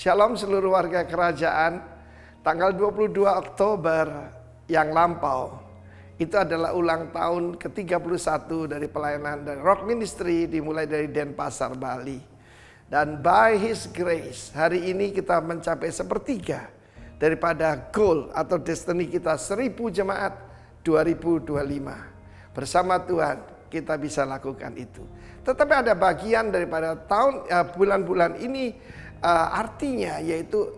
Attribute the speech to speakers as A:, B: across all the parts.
A: Shalom seluruh warga kerajaan. Tanggal 22 Oktober yang lampau itu adalah ulang tahun ke-31 dari pelayanan dari Rock Ministry dimulai dari Denpasar, Bali. Dan by His grace hari ini kita mencapai sepertiga daripada goal atau destiny kita 1000 jemaat 2025. Bersama Tuhan kita bisa lakukan itu. Tetapi ada bagian daripada bulan-bulan ini artinya yaitu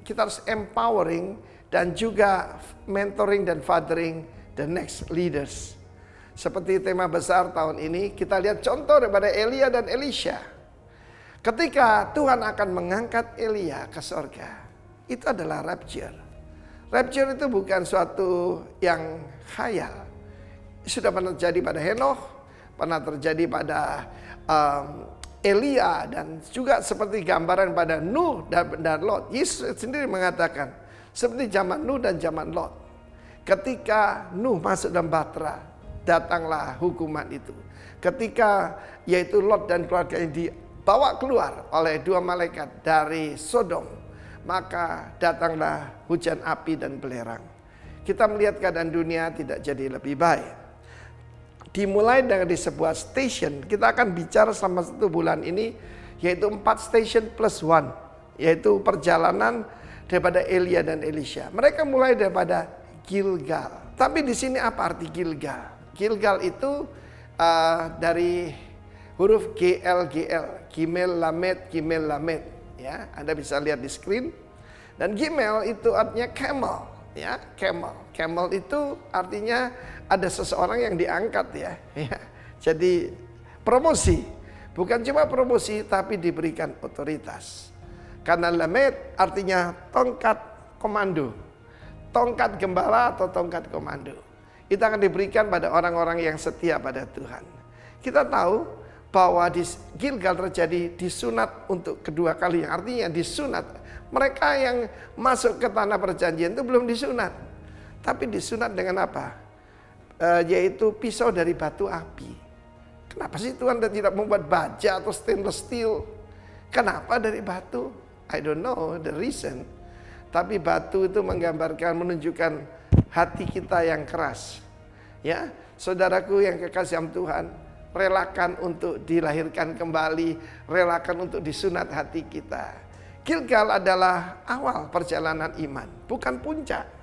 A: kita harus empowering dan juga mentoring dan fathering the next leaders. Seperti tema besar tahun ini kita lihat contoh daripada Elia dan Elisha. Ketika Tuhan akan mengangkat Elia ke sorga, itu adalah rapture. Rapture itu bukan suatu yang khayal. Sudah pernah terjadi pada Henokh, pernah terjadi pada Elia, dan juga seperti gambaran pada Nuh dan Lot. Yesus sendiri mengatakan seperti zaman Nuh dan zaman Lot. Ketika Nuh masuk dalam bahtera, datanglah hukuman itu. Ketika yaitu Lot dan keluarganya dibawa keluar oleh dua malaikat dari Sodom, maka datanglah hujan api dan belerang. Kita melihat keadaan dunia tidak jadi lebih baik. Dimulai dari sebuah station, kita akan bicara selama 1 bulan ini, yaitu 4 station plus 1, yaitu perjalanan daripada Elia dan Elisha. Mereka mulai daripada Gilgal. Tapi di sini apa arti Gilgal? Gilgal itu dari huruf GLGL, Gimel Lamed, ya. Anda bisa lihat di screen. Dan Gimel itu artinya camel, ya, camel. Camel itu artinya ada seseorang yang diangkat, ya. Jadi promosi, bukan cuma promosi tapi diberikan otoritas. Karena Lamed artinya tongkat komando, tongkat gembala atau tongkat komando. Itu akan diberikan pada orang-orang yang setia pada Tuhan. Kita tahu bahwa di Gilgal terjadi disunat untuk kedua kali, yang artinya disunat. Mereka yang masuk ke tanah perjanjian itu belum disunat, tapi disunat dengan apa? Yaitu pisau dari batu api. Kenapa sih Tuhan tidak membuat baja atau stainless steel? Kenapa dari batu? I don't know the reason. Tapi batu itu menggambarkan, menunjukkan hati kita yang keras. Ya, saudaraku yang kekasih Tuhan, relakan untuk dilahirkan kembali, relakan untuk disunat hati kita. Gilgal adalah awal perjalanan iman, bukan puncak.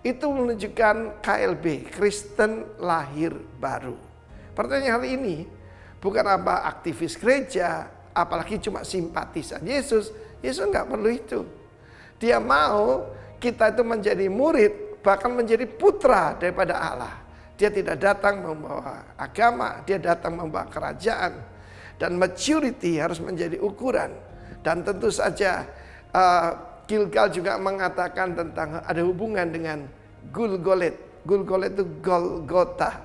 A: Itu menunjukkan KLB, Kristen lahir baru. Pertanyaan hari ini bukan apa aktivis gereja, apalagi cuma simpatisan Yesus. Yesus nggak perlu itu. Dia mau kita itu menjadi murid, bahkan menjadi putra daripada Allah. Dia tidak datang membawa agama, dia datang membawa kerajaan. Dan maturity harus menjadi ukuran. Dan tentu saja Gilgal juga mengatakan tentang ada hubungan dengan Gulgolet. Gulgolet itu Golgota.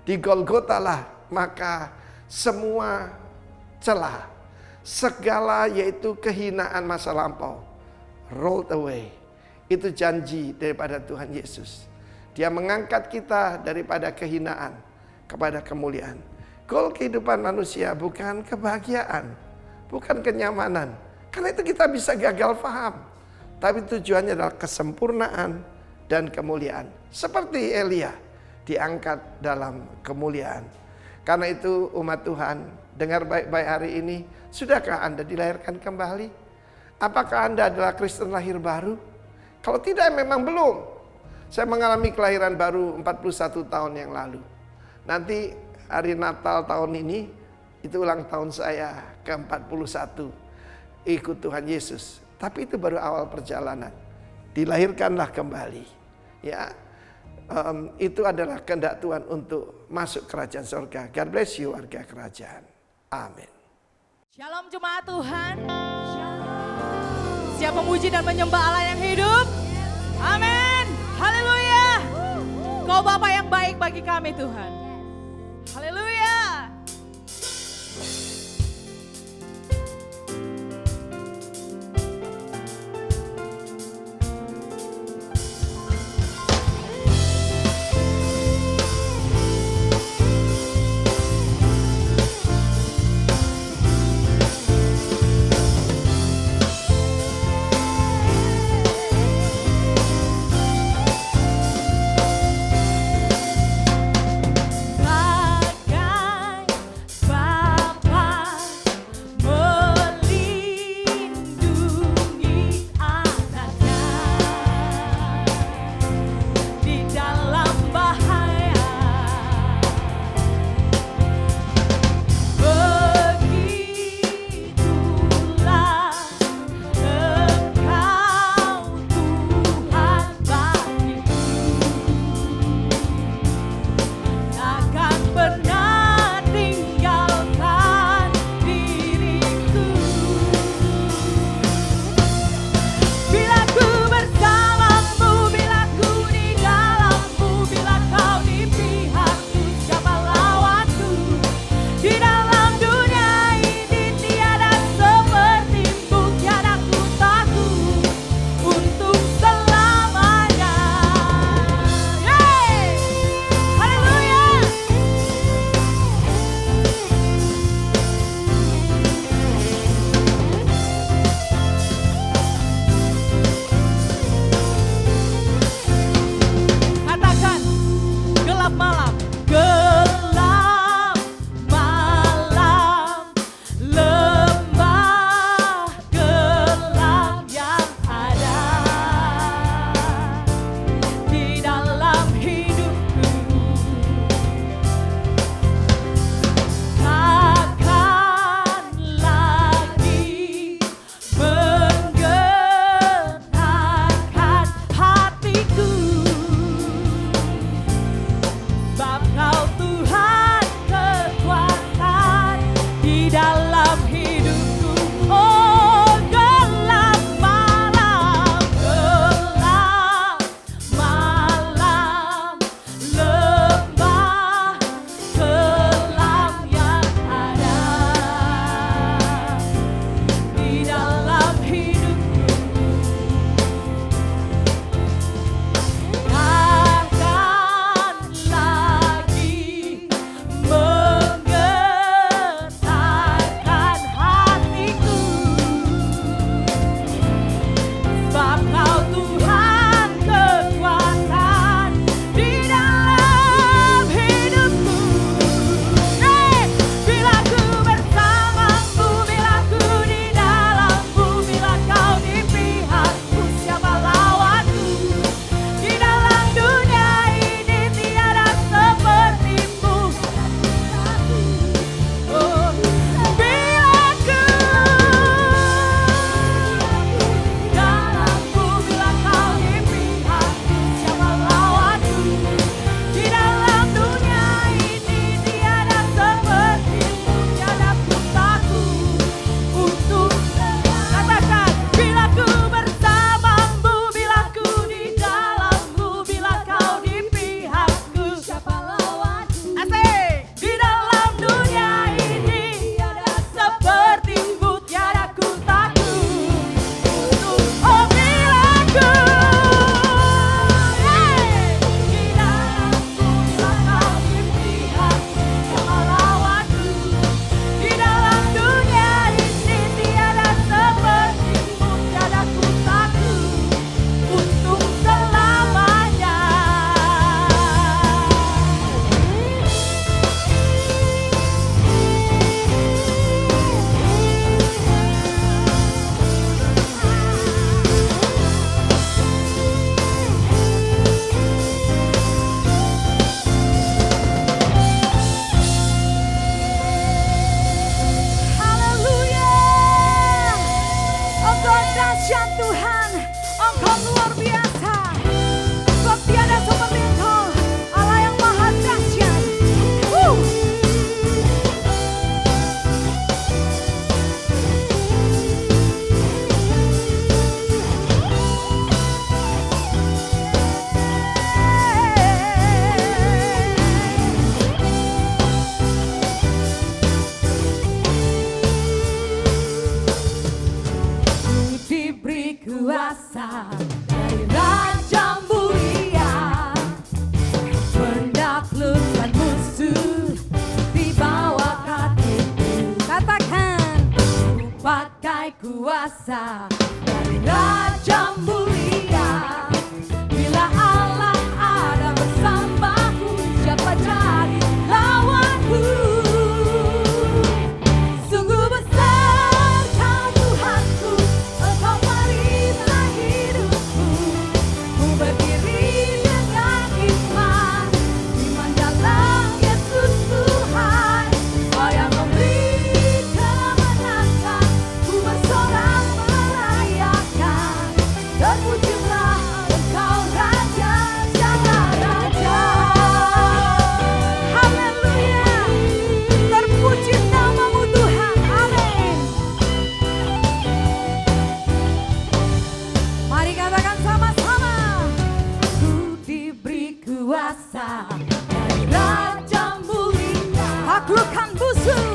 A: Di Golgota lah maka semua celah, segala yaitu kehinaan masa lampau rolled away. Itu janji daripada Tuhan Yesus. Dia mengangkat kita daripada kehinaan kepada kemuliaan. Goal kehidupan manusia bukan kebahagiaan, bukan kenyamanan. Karena itu kita bisa gagal paham. Tapi tujuannya adalah kesempurnaan dan kemuliaan. Seperti Elia diangkat dalam kemuliaan. Karena itu umat Tuhan, dengar baik-baik hari ini, sudahkah Anda dilahirkan kembali? Apakah Anda adalah Kristen lahir baru? Kalau tidak, memang belum. Saya mengalami kelahiran baru 41 tahun yang lalu. Nanti hari Natal tahun ini, itu ulang tahun saya ke-41. Ikut Tuhan Yesus. Tapi itu baru awal perjalanan. Dilahirkanlah kembali. Ya, itu adalah kehendak Tuhan untuk masuk kerajaan surga. God bless you warga kerajaan. Amin.
B: Shalom jemaat Tuhan. Siap memuji dan menyembah Allah yang hidup. Amin. Haleluya. Kau Bapa yang baik bagi kami Tuhan. Haleluya.
C: Bagai
B: kuasa dari Raja mulia. Bila Allah ada bersamaku, siapa jadi lawanku? Sungguh besar Kau Tuhanku, Engkau perisai hidupku. Ku berdiri dengan iman, iman dalam Yesus Tuhan. Kau yang memberi kemenangan, ku bersorak merayakan. Terpujilah Engkau Raja segala raja. Haleluya, terpuji namamu Tuhan. Amin. Mari katakan sama-sama. Ku diberi kuasa dari Raja mulia. Taklukkan musuh.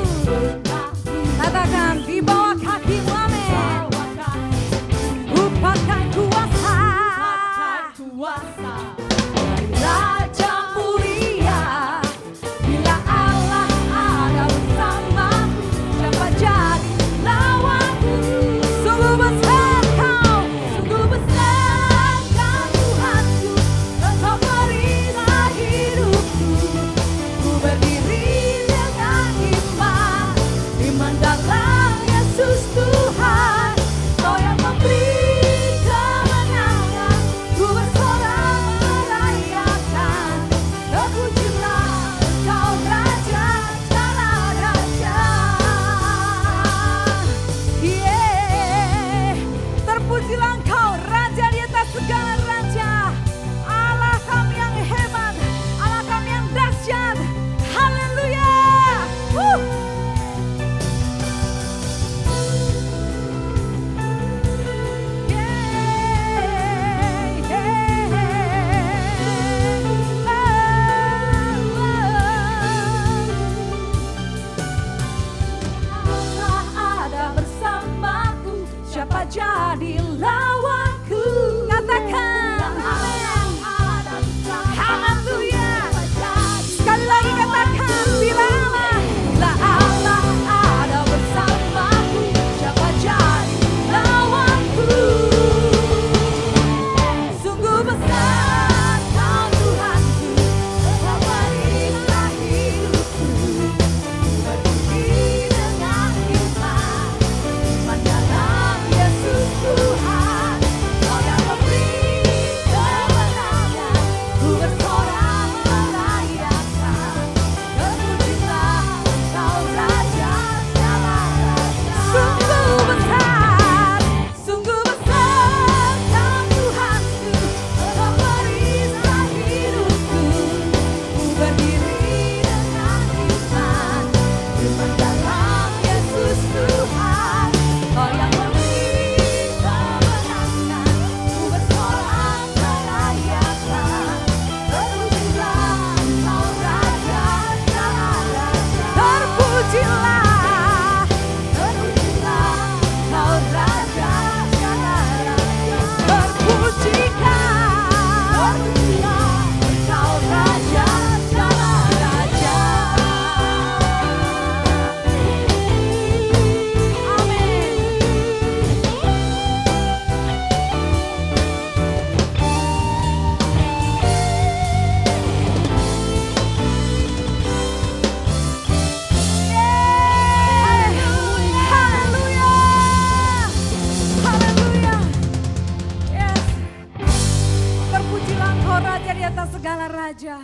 B: Katakan di bawah kakimu. Amin. Upatkan kuasa dari Raja mulia. Bila Allah ada bersamaku, siapa jadi lawanku? Sungguh besar Kau, sungguh besar Kau Tuhanku. Engkau perisai hidupku. Ku berdiri dengan iman, iman dalam Yesus Tuhan. Kau yang memberi kemenangan, ku bersorak merayakan. Terpujilah Engkau Raja segala raja. Terpujilah Engkau Raja di atas segala raja. Allah kami yang hebat, Allah kami yang dahsyat. Haleluya. Allah ada bersamaku, siapa jadi lawanku? Katakan amin. Haleluya. Sekali lagi katakan, bila Allah ada bersamaku, siapa jadi lawanku? Sungguh besar Kau Tuhanku, Engkau perisai hidupku. Berdiri dengan iman, iman dalam Yesus Tuhan. Kau yang memberi kemenangan, ku bersorak merayakan. Terpujilah Engkau Raja segala raja. Sungguh besar Kau Tuhanku, Engkau perisai hidupku. Ku berdiri dengan iman, iman dalam Yesus Tuhan. Kau yang memberi kemenangan, ku bersorak merayakan. Terpujilah Engkau Raja segala raja. Terpujilah Engkau Raja segala raja. Terpujilah Engkau Raja segala raja. Haleluya. Haleluya. Yes. Terpujilah Engkau Raja di atas segala raja.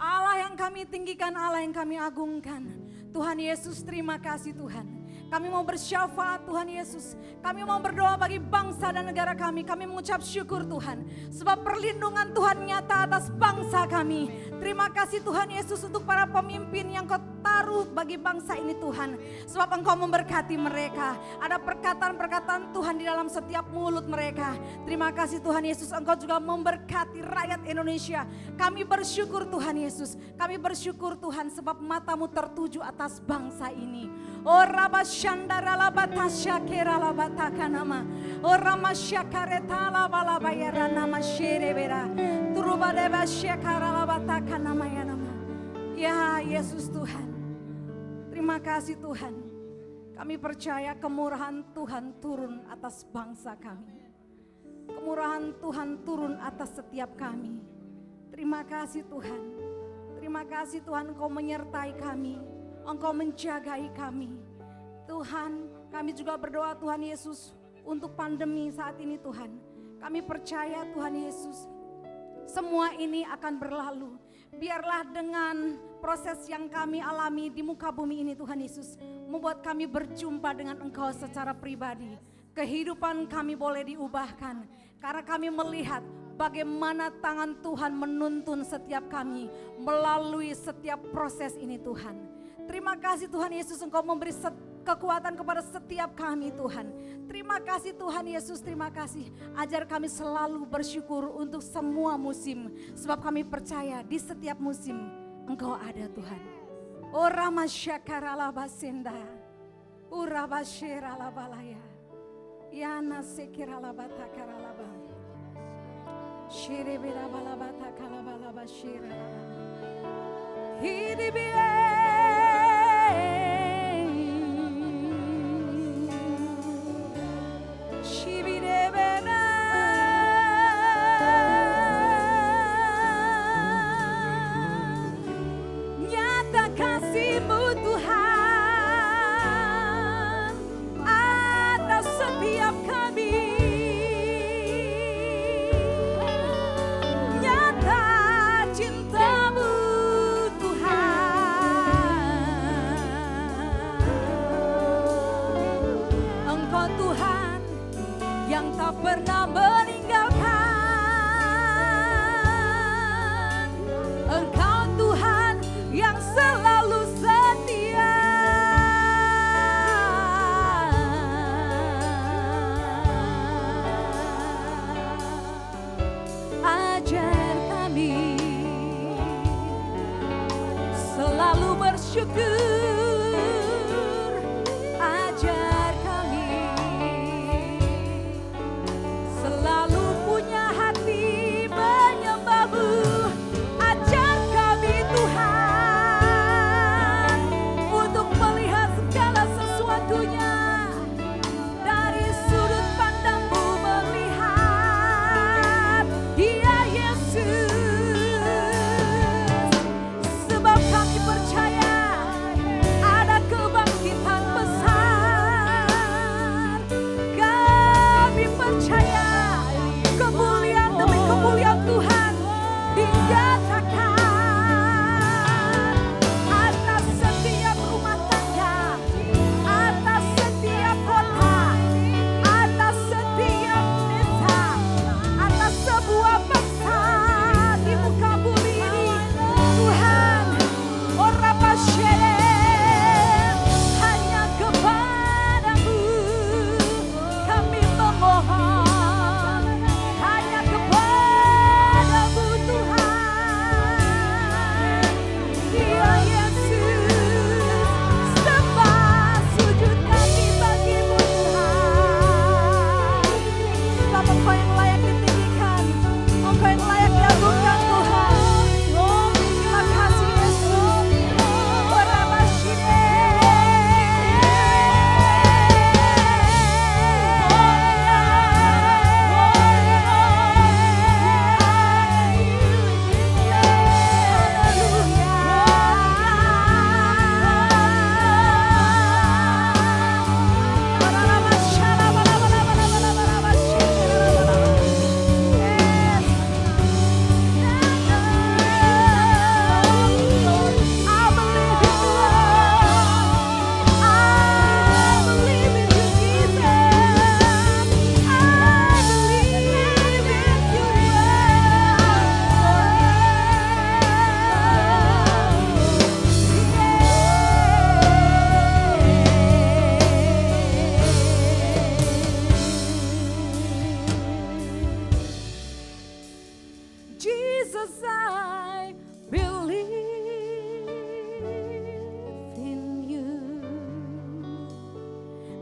B: Allah yang kami tinggikan, Allah yang kami agungkan. Tuhan Yesus, terima kasih Tuhan. Kami mau bersyafaat Tuhan Yesus. Kami mau berdoa bagi bangsa dan negara kami. Kami mengucap syukur Tuhan. Sebab perlindungan Tuhan nyata atas bangsa kami. Terima kasih Tuhan Yesus untuk para pemimpin yang Kau taruh bagi bangsa ini Tuhan. Sebab Engkau memberkati mereka. Ada perkataan-perkataan Tuhan di dalam setiap mulut mereka. Terima kasih Tuhan Yesus, Engkau juga memberkati rakyat Indonesia. Kami bersyukur Tuhan Yesus. Kami bersyukur Tuhan sebab matamu tertuju atas bangsa ini. Oh Rabashandara Labatasha Kera Labatakanama. Oh Ramasyakareta Labalabayara Nama Sherebera. Turubadeba Syakara Labatakanama ya nama. Ya Yesus Tuhan. Terima kasih Tuhan. Kami percaya kemurahan Tuhan turun atas bangsa kami. Kemurahan Tuhan turun atas setiap kami. Terima kasih Tuhan. Terima kasih Tuhan, Engkau menyertai kami. Engkau menjagai kami. Tuhan, kami juga berdoa Tuhan Yesus untuk pandemi saat ini Tuhan. Kami percaya Tuhan Yesus, semua ini akan berlalu. Biarlah dengan proses yang kami alami di muka bumi ini Tuhan Yesus, membuat kami berjumpa dengan Engkau secara pribadi. Kehidupan kami boleh diubahkan, karena kami melihat bagaimana tangan Tuhan menuntun setiap kami melalui setiap proses ini Tuhan. Terima kasih Tuhan Yesus, Engkau memberi kekuatan kepada setiap kami Tuhan. Terima kasih Tuhan Yesus, terima kasih. Ajar kami selalu bersyukur untuk semua musim. Sebab kami percaya di setiap musim Engkau ada Tuhan. O Rama Syakarala Basenda, Uraba Syirala Balaya, Yana Sekirala Batakarala Bam, Shiribira Balabata Kalabalaba Shirala, nyata kasih-Mu Tuhan atas setiap kami, nyata cinta-Mu Tuhan. Engkau Tuhan yang tak pernah meninggalkan. Engkau Tuhan yang selalu setia. Ajar kami selalu bersyukur. Ajar kami selalu punya hati menyembah-Mu. Ajar kami Tuhan untuk melihat segala sesuatunya dari sudut pandang-Mu, melihat Dia Yesus. Sebab kami percaya ada kebangkitan besar. Kami percaya kemuliaan demi kemuliaan Tuhan dinyatakan atas setiap rumah tangga, atas setiap kota, atas setiap desa, atas sebuah bangsa di muka bumi ini. Tuhan, orang masyarakat, hanya kepada-Mu kami memohon, hanya kepada-Mu Tuhan. Ya Yesus, sembah sujud kami bagi-Mu Tuhan. Sebab Engkau yang layak ditinggikan, Engkau yang layak diagungkan Tuhan. Terima kasih Yesus. Orang Jesus, I believe in You.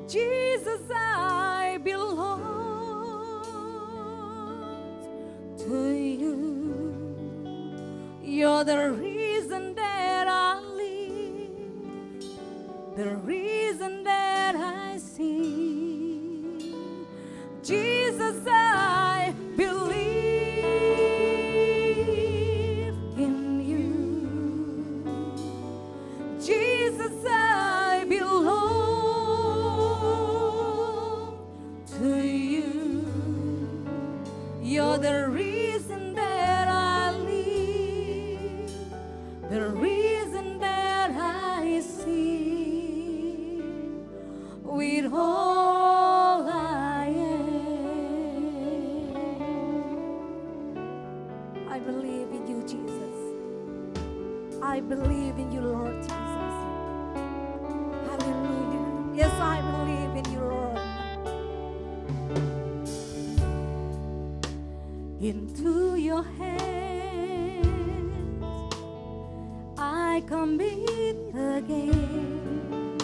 B: Jesus, I belong to You. You're the reason that I live, the reason that that I see. Jesus, I believe in you. Jesus, I belong to you. You're the reason that I live, the reason that I see, with all I am. I believe in you, Jesus. I believe in you, Lord Jesus. Hallelujah. Yes, I believe in you, Lord. Into your hands I commit again,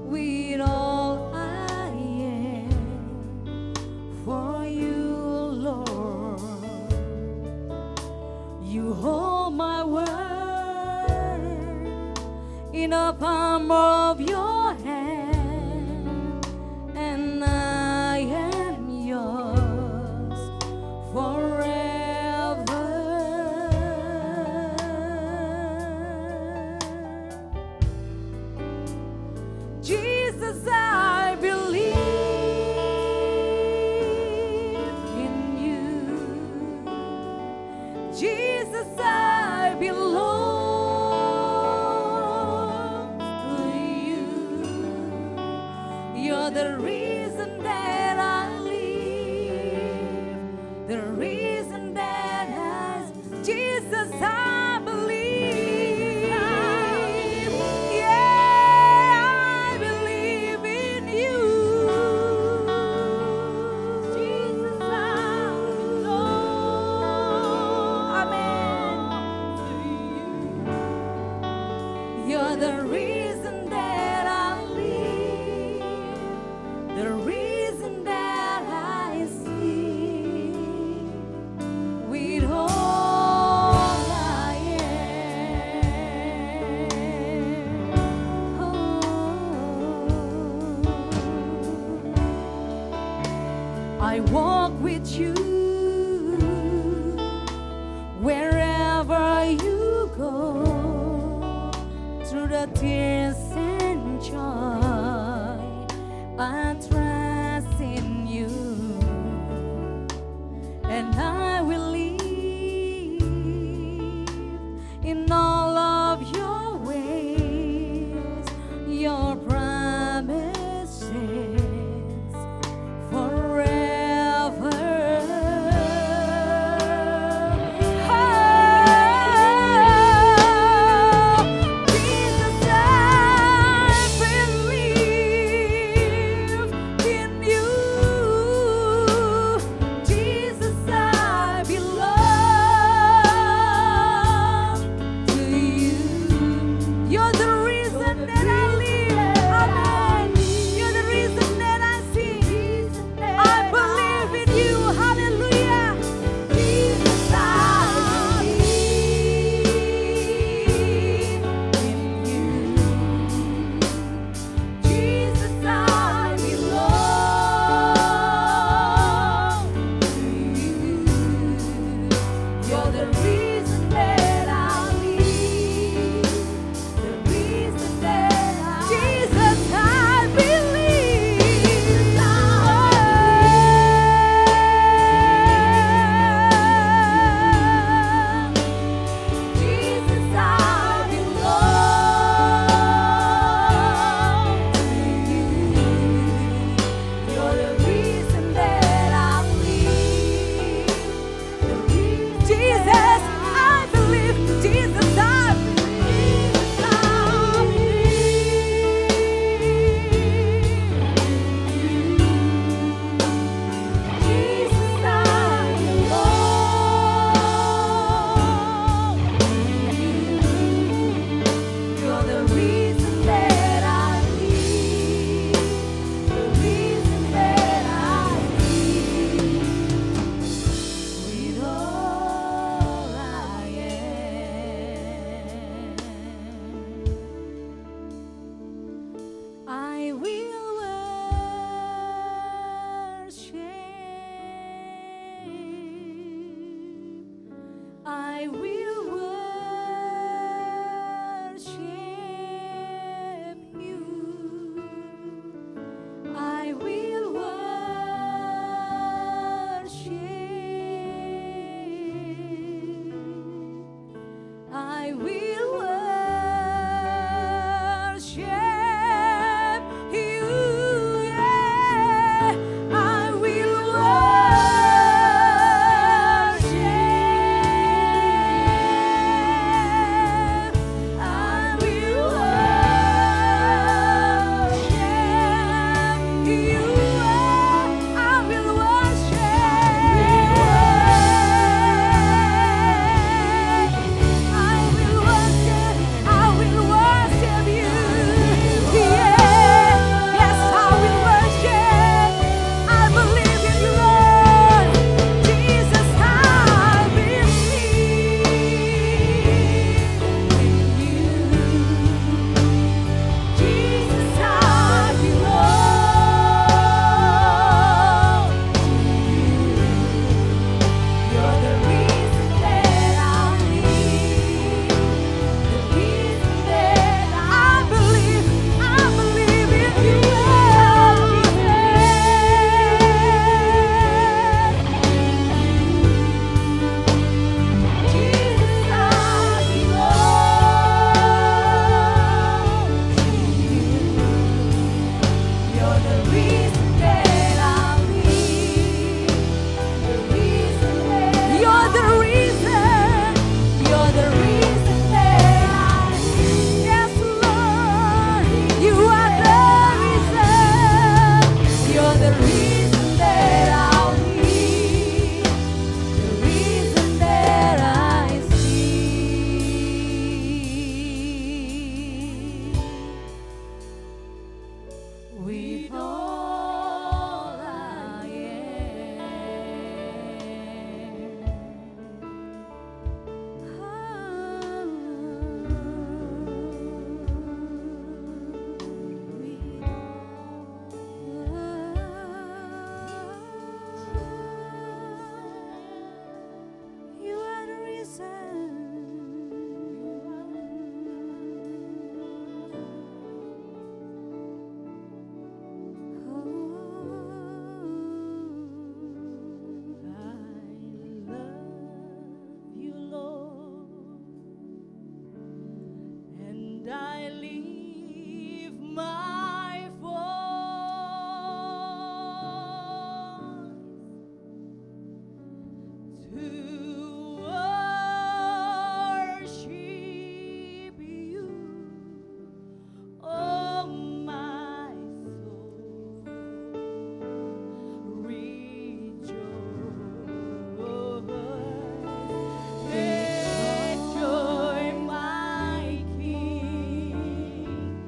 B: with all I am for you, Lord. You hold my world in the palm of your hand, and I am yours forever. Jesus, I believe in you. Jesus, I belong to you. You're the reason that I live, the reason that I, Jesus, I believe. Yeah, I believe in you. Jesus, I belong. Amen. To you. You're the reason that I live, the reason that I see, with all I am. Oh. I walk with you wherever you go, through the tears and joy. I trust in you, and I will live in all of your ways, your promises forever. Oh, Jesus, I with all I You are the reason. I love you, Lord, and I lift my voice to worship you, oh my soul, rejoice. Take joy, my King,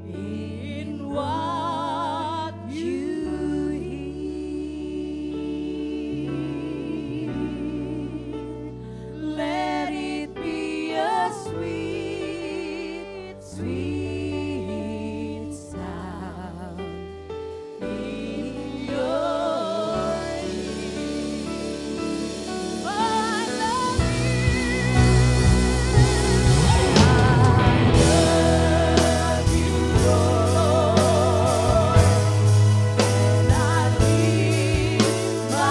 B: in what you hear. Let it be a sweet, sweet sound in your ear. Oh, I love you, Lord, and I lift my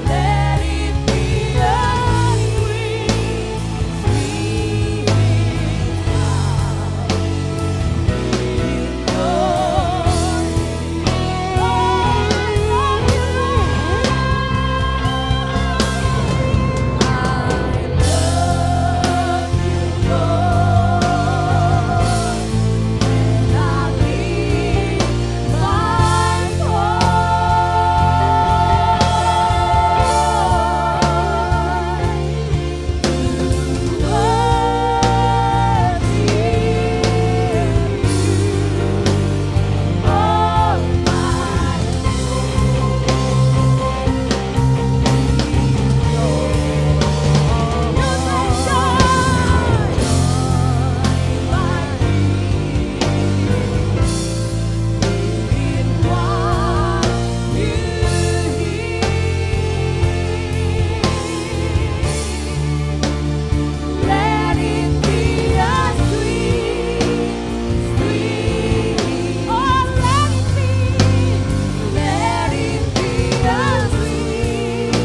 B: Let it be a sweet, sweet sound in your ear. I love you, Lord, and I lift my Let it be a sweet, sweet. Oh, let it be a sweet,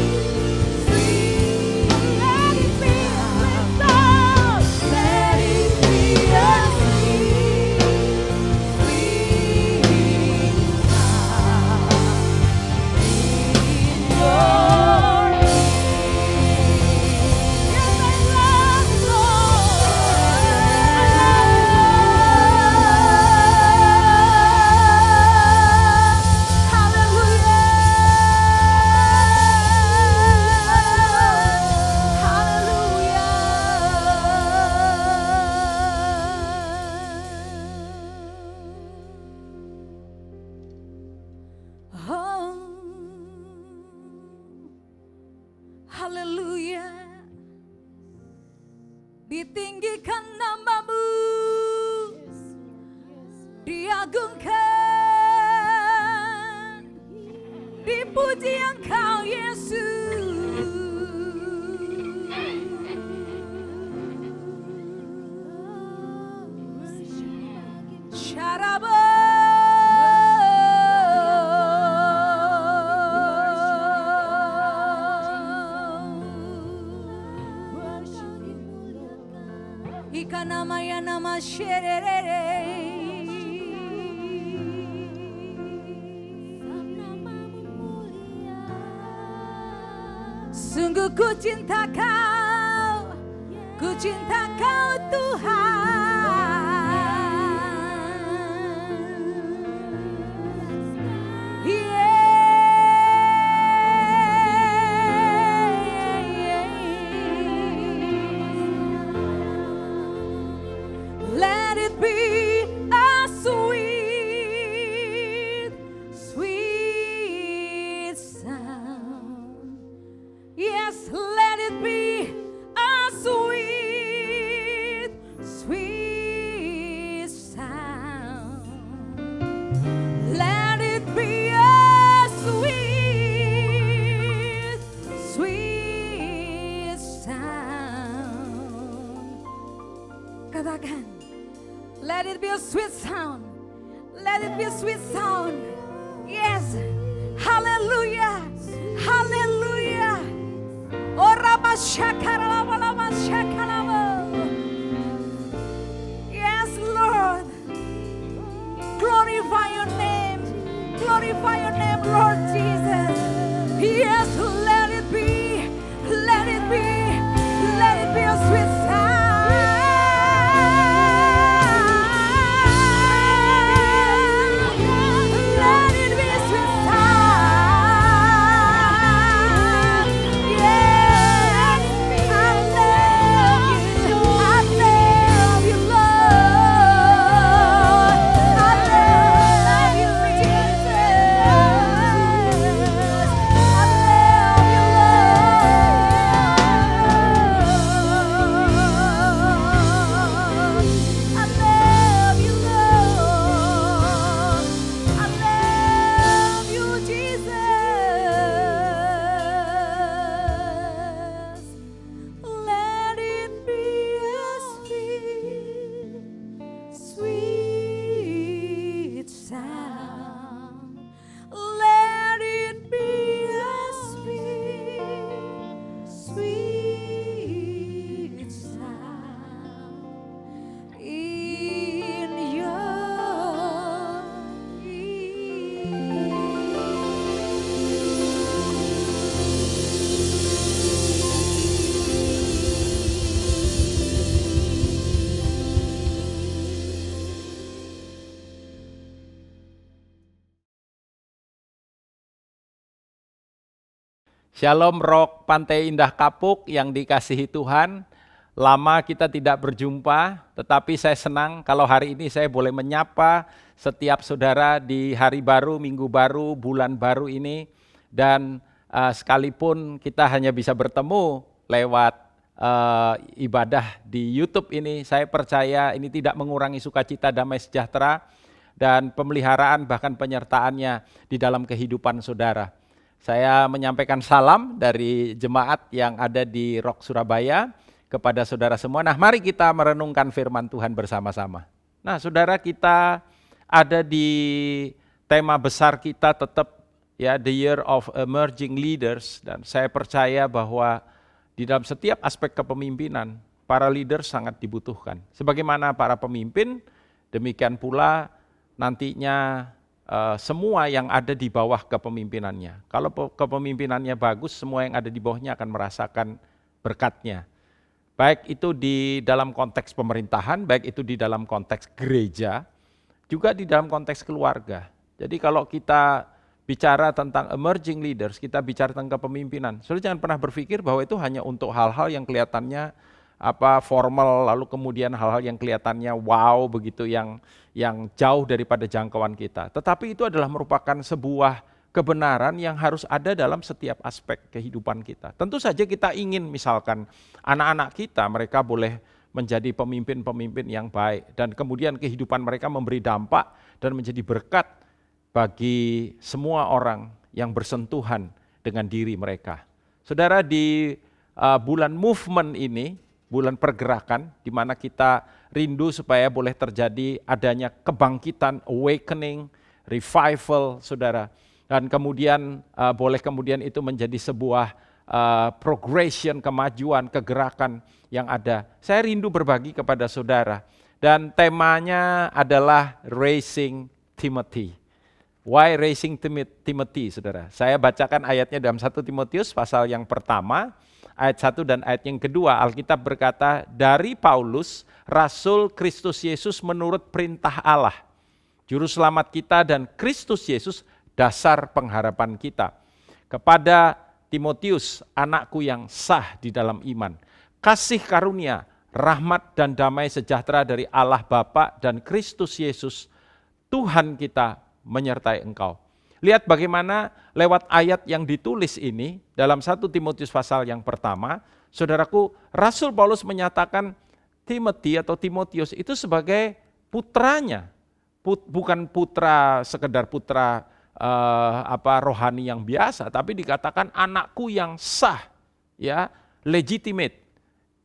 B: sweet. Let it be a sweet sound. Let it be a sweet, sweet sound in your ear. Yes, I love you, Haleluya. Ditinggikan namamu, diagungkan, dipuji Engkau Yesus. Syaraba. Ikanamaya nama sherere. Sungguh ku cinta kau Tuhan. Let it be a sweet, sweet sound. Yes, let it be a sweet, sweet sound. Let it be a sweet, sweet sound. Katakan, let it be a sweet sound. Let it be a sweet sound. Yes, hallelujah, hallelujah. Yes, Lord. Glorify your name. Glorify your name, Lord Jesus. Yes, let it be. Let it be. Let it be a sweet sound. Let it be a sweet sound. Yes, I love you. I love you, Lord. I love you, Jesus. I love you, Lord. I love you, Lord. I love you, Jesus. Let it be a sweet, sweet sound. Let it be a sweet, sweet sound in your ear.
C: Shalom Rock Pantai Indah Kapuk yang dikasihi Tuhan. Lama kita tidak berjumpa, tetapi saya senang kalau hari ini saya boleh menyapa setiap saudara di hari baru, minggu baru, bulan baru ini. Dan sekalipun kita hanya bisa bertemu lewat ibadah di YouTube ini, saya percaya ini tidak mengurangi sukacita damai sejahtera dan pemeliharaan bahkan penyertaannya di dalam kehidupan saudara. Saya menyampaikan salam dari jemaat yang ada di Rock Surabaya kepada saudara semua. Nah, mari kita merenungkan firman Tuhan bersama-sama. Nah, saudara, kita ada di tema besar kita tetap ya, The Year of Emerging Leaders, dan saya percaya bahwa di dalam setiap aspek kepemimpinan para leader sangat dibutuhkan. Sebagaimana para pemimpin, demikian pula nantinya semua yang ada di bawah kepemimpinannya. Kalau kepemimpinannya bagus, semua yang ada di bawahnya akan merasakan berkatnya. Baik itu di dalam konteks pemerintahan, baik itu di dalam konteks gereja, juga di dalam konteks keluarga. Jadi kalau kita bicara tentang emerging leaders, kita bicara tentang kepemimpinan. Saudara jangan pernah berpikir bahwa itu hanya untuk hal-hal yang kelihatannya formal, lalu kemudian hal-hal yang kelihatannya wow begitu, yang jauh daripada jangkauan kita. Tetapi itu adalah merupakan sebuah kebenaran yang harus ada dalam setiap aspek kehidupan kita. Tentu saja kita ingin misalkan anak-anak kita, mereka boleh menjadi pemimpin-pemimpin yang baik, dan kemudian kehidupan mereka memberi dampak dan menjadi berkat bagi semua orang yang bersentuhan dengan diri mereka. Saudara, di bulan movement ini, bulan pergerakan, di mana kita rindu supaya boleh terjadi adanya kebangkitan, awakening, revival, saudara. Dan kemudian boleh kemudian itu menjadi sebuah progression, kemajuan, kegerakan yang ada. Saya rindu berbagi kepada saudara. Dan temanya adalah Raising Timothy. Why Raising Timothy, saudara? Saya bacakan ayatnya dalam 1 Timotius pasal yang pertama, ayat 1 dan ayat yang kedua. Alkitab berkata, dari Paulus, Rasul Kristus Yesus menurut perintah Allah, Juru Selamat kita dan Kristus Yesus dasar pengharapan kita. Kepada Timotius, anakku yang sah di dalam iman, kasih karunia, rahmat dan damai sejahtera dari Allah Bapa dan Kristus Yesus, Tuhan kita menyertai engkau. Lihat bagaimana lewat ayat yang ditulis ini dalam 1 Timotius pasal yang pertama, saudaraku, Rasul Paulus menyatakan Timothy atau Timotius itu sebagai putranya, bukan putra sekedar putra rohani yang biasa, tapi dikatakan anakku yang sah, ya, legitimate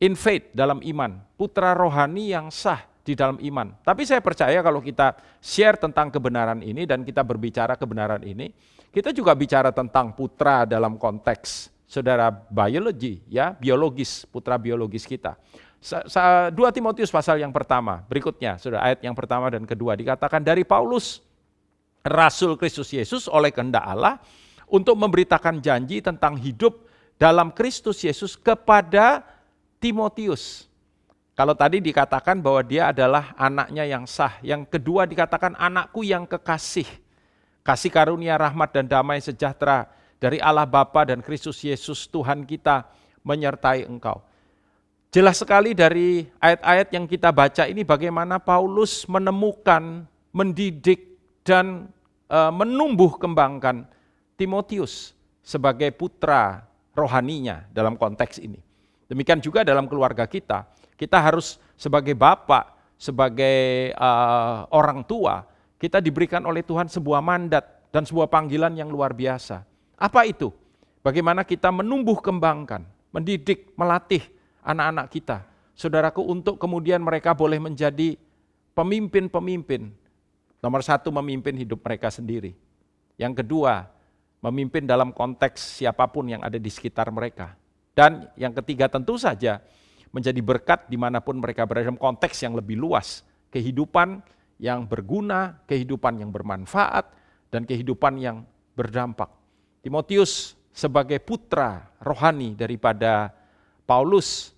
C: in faith, dalam iman, putra rohani yang sah di dalam iman. Tapi saya percaya kalau kita share tentang kebenaran ini dan kita berbicara kebenaran ini, kita juga bicara tentang putra dalam konteks saudara biologi, ya, biologis, putra biologis kita. 2 Timotius pasal yang pertama, berikutnya, saudara, ayat yang pertama dan kedua dikatakan dari Paulus, Rasul Kristus Yesus oleh kehendak Allah untuk memberitakan janji tentang hidup dalam Kristus Yesus kepada Timotius. Kalau tadi dikatakan bahwa dia adalah anaknya yang sah, yang kedua dikatakan anakku yang kekasih. Kasih karunia, rahmat dan damai sejahtera dari Allah Bapa dan Kristus Yesus Tuhan kita menyertai engkau. Jelas sekali dari ayat-ayat yang kita baca ini bagaimana Paulus menemukan, mendidik dan menumbuh kembangkan Timotius sebagai putra rohaninya dalam konteks ini. Demikian juga dalam keluarga kita. Kita harus sebagai bapak, sebagai orang tua, kita diberikan oleh Tuhan sebuah mandat dan sebuah panggilan yang luar biasa. Apa itu? Bagaimana kita menumbuh kembangkan, mendidik, melatih anak-anak kita. Saudaraku, untuk kemudian mereka boleh menjadi pemimpin-pemimpin. Nomor 1, memimpin hidup mereka sendiri. Yang kedua, memimpin dalam konteks siapapun yang ada di sekitar mereka. Dan yang ketiga tentu saja menjadi berkat dimanapun mereka berada dalam konteks yang lebih luas. Kehidupan yang berguna, kehidupan yang bermanfaat, dan kehidupan yang berdampak. Timotius sebagai putra rohani daripada Paulus,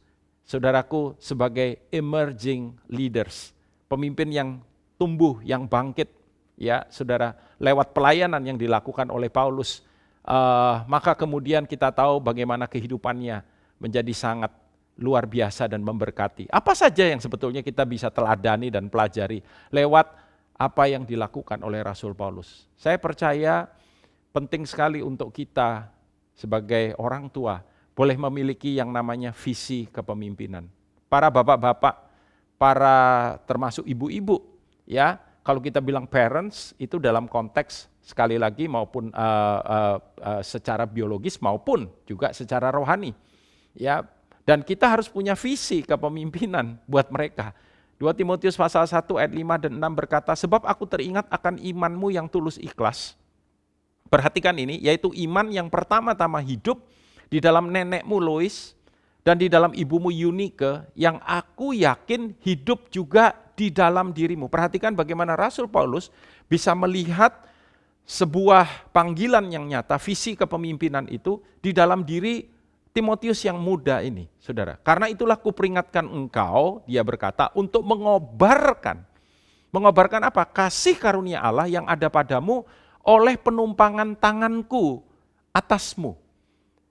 C: saudaraku, sebagai emerging leaders. Pemimpin yang tumbuh, yang bangkit, ya saudara, lewat pelayanan yang dilakukan oleh Paulus. Maka kemudian kita tahu bagaimana kehidupannya menjadi sangat luar biasa dan memberkati. Apa saja yang sebetulnya kita bisa teladani dan pelajari lewat apa yang dilakukan oleh Rasul Paulus. Saya percaya penting sekali untuk kita sebagai orang tua boleh memiliki yang namanya visi kepemimpinan. Para bapak-bapak, para termasuk ibu-ibu, ya, kalau kita bilang parents itu dalam konteks sekali lagi maupun secara biologis maupun juga secara rohani, ya. Dan kita harus punya visi kepemimpinan buat mereka. 2 Timotius pasal 1 ayat 5 dan 6 berkata, sebab aku teringat akan imanmu yang tulus ikhlas. Perhatikan ini, yaitu iman yang pertama-tama hidup di dalam nenekmu Lois dan di dalam ibumu Eunike, yang aku yakin hidup juga di dalam dirimu. Perhatikan bagaimana Rasul Paulus bisa melihat sebuah panggilan yang nyata, visi kepemimpinan itu di dalam diri Timotius yang muda ini, saudara. Karena itulah kuperingatkan engkau, dia berkata, untuk mengobarkan apa? Kasih karunia Allah yang ada padamu oleh penumpangan tanganku atasmu.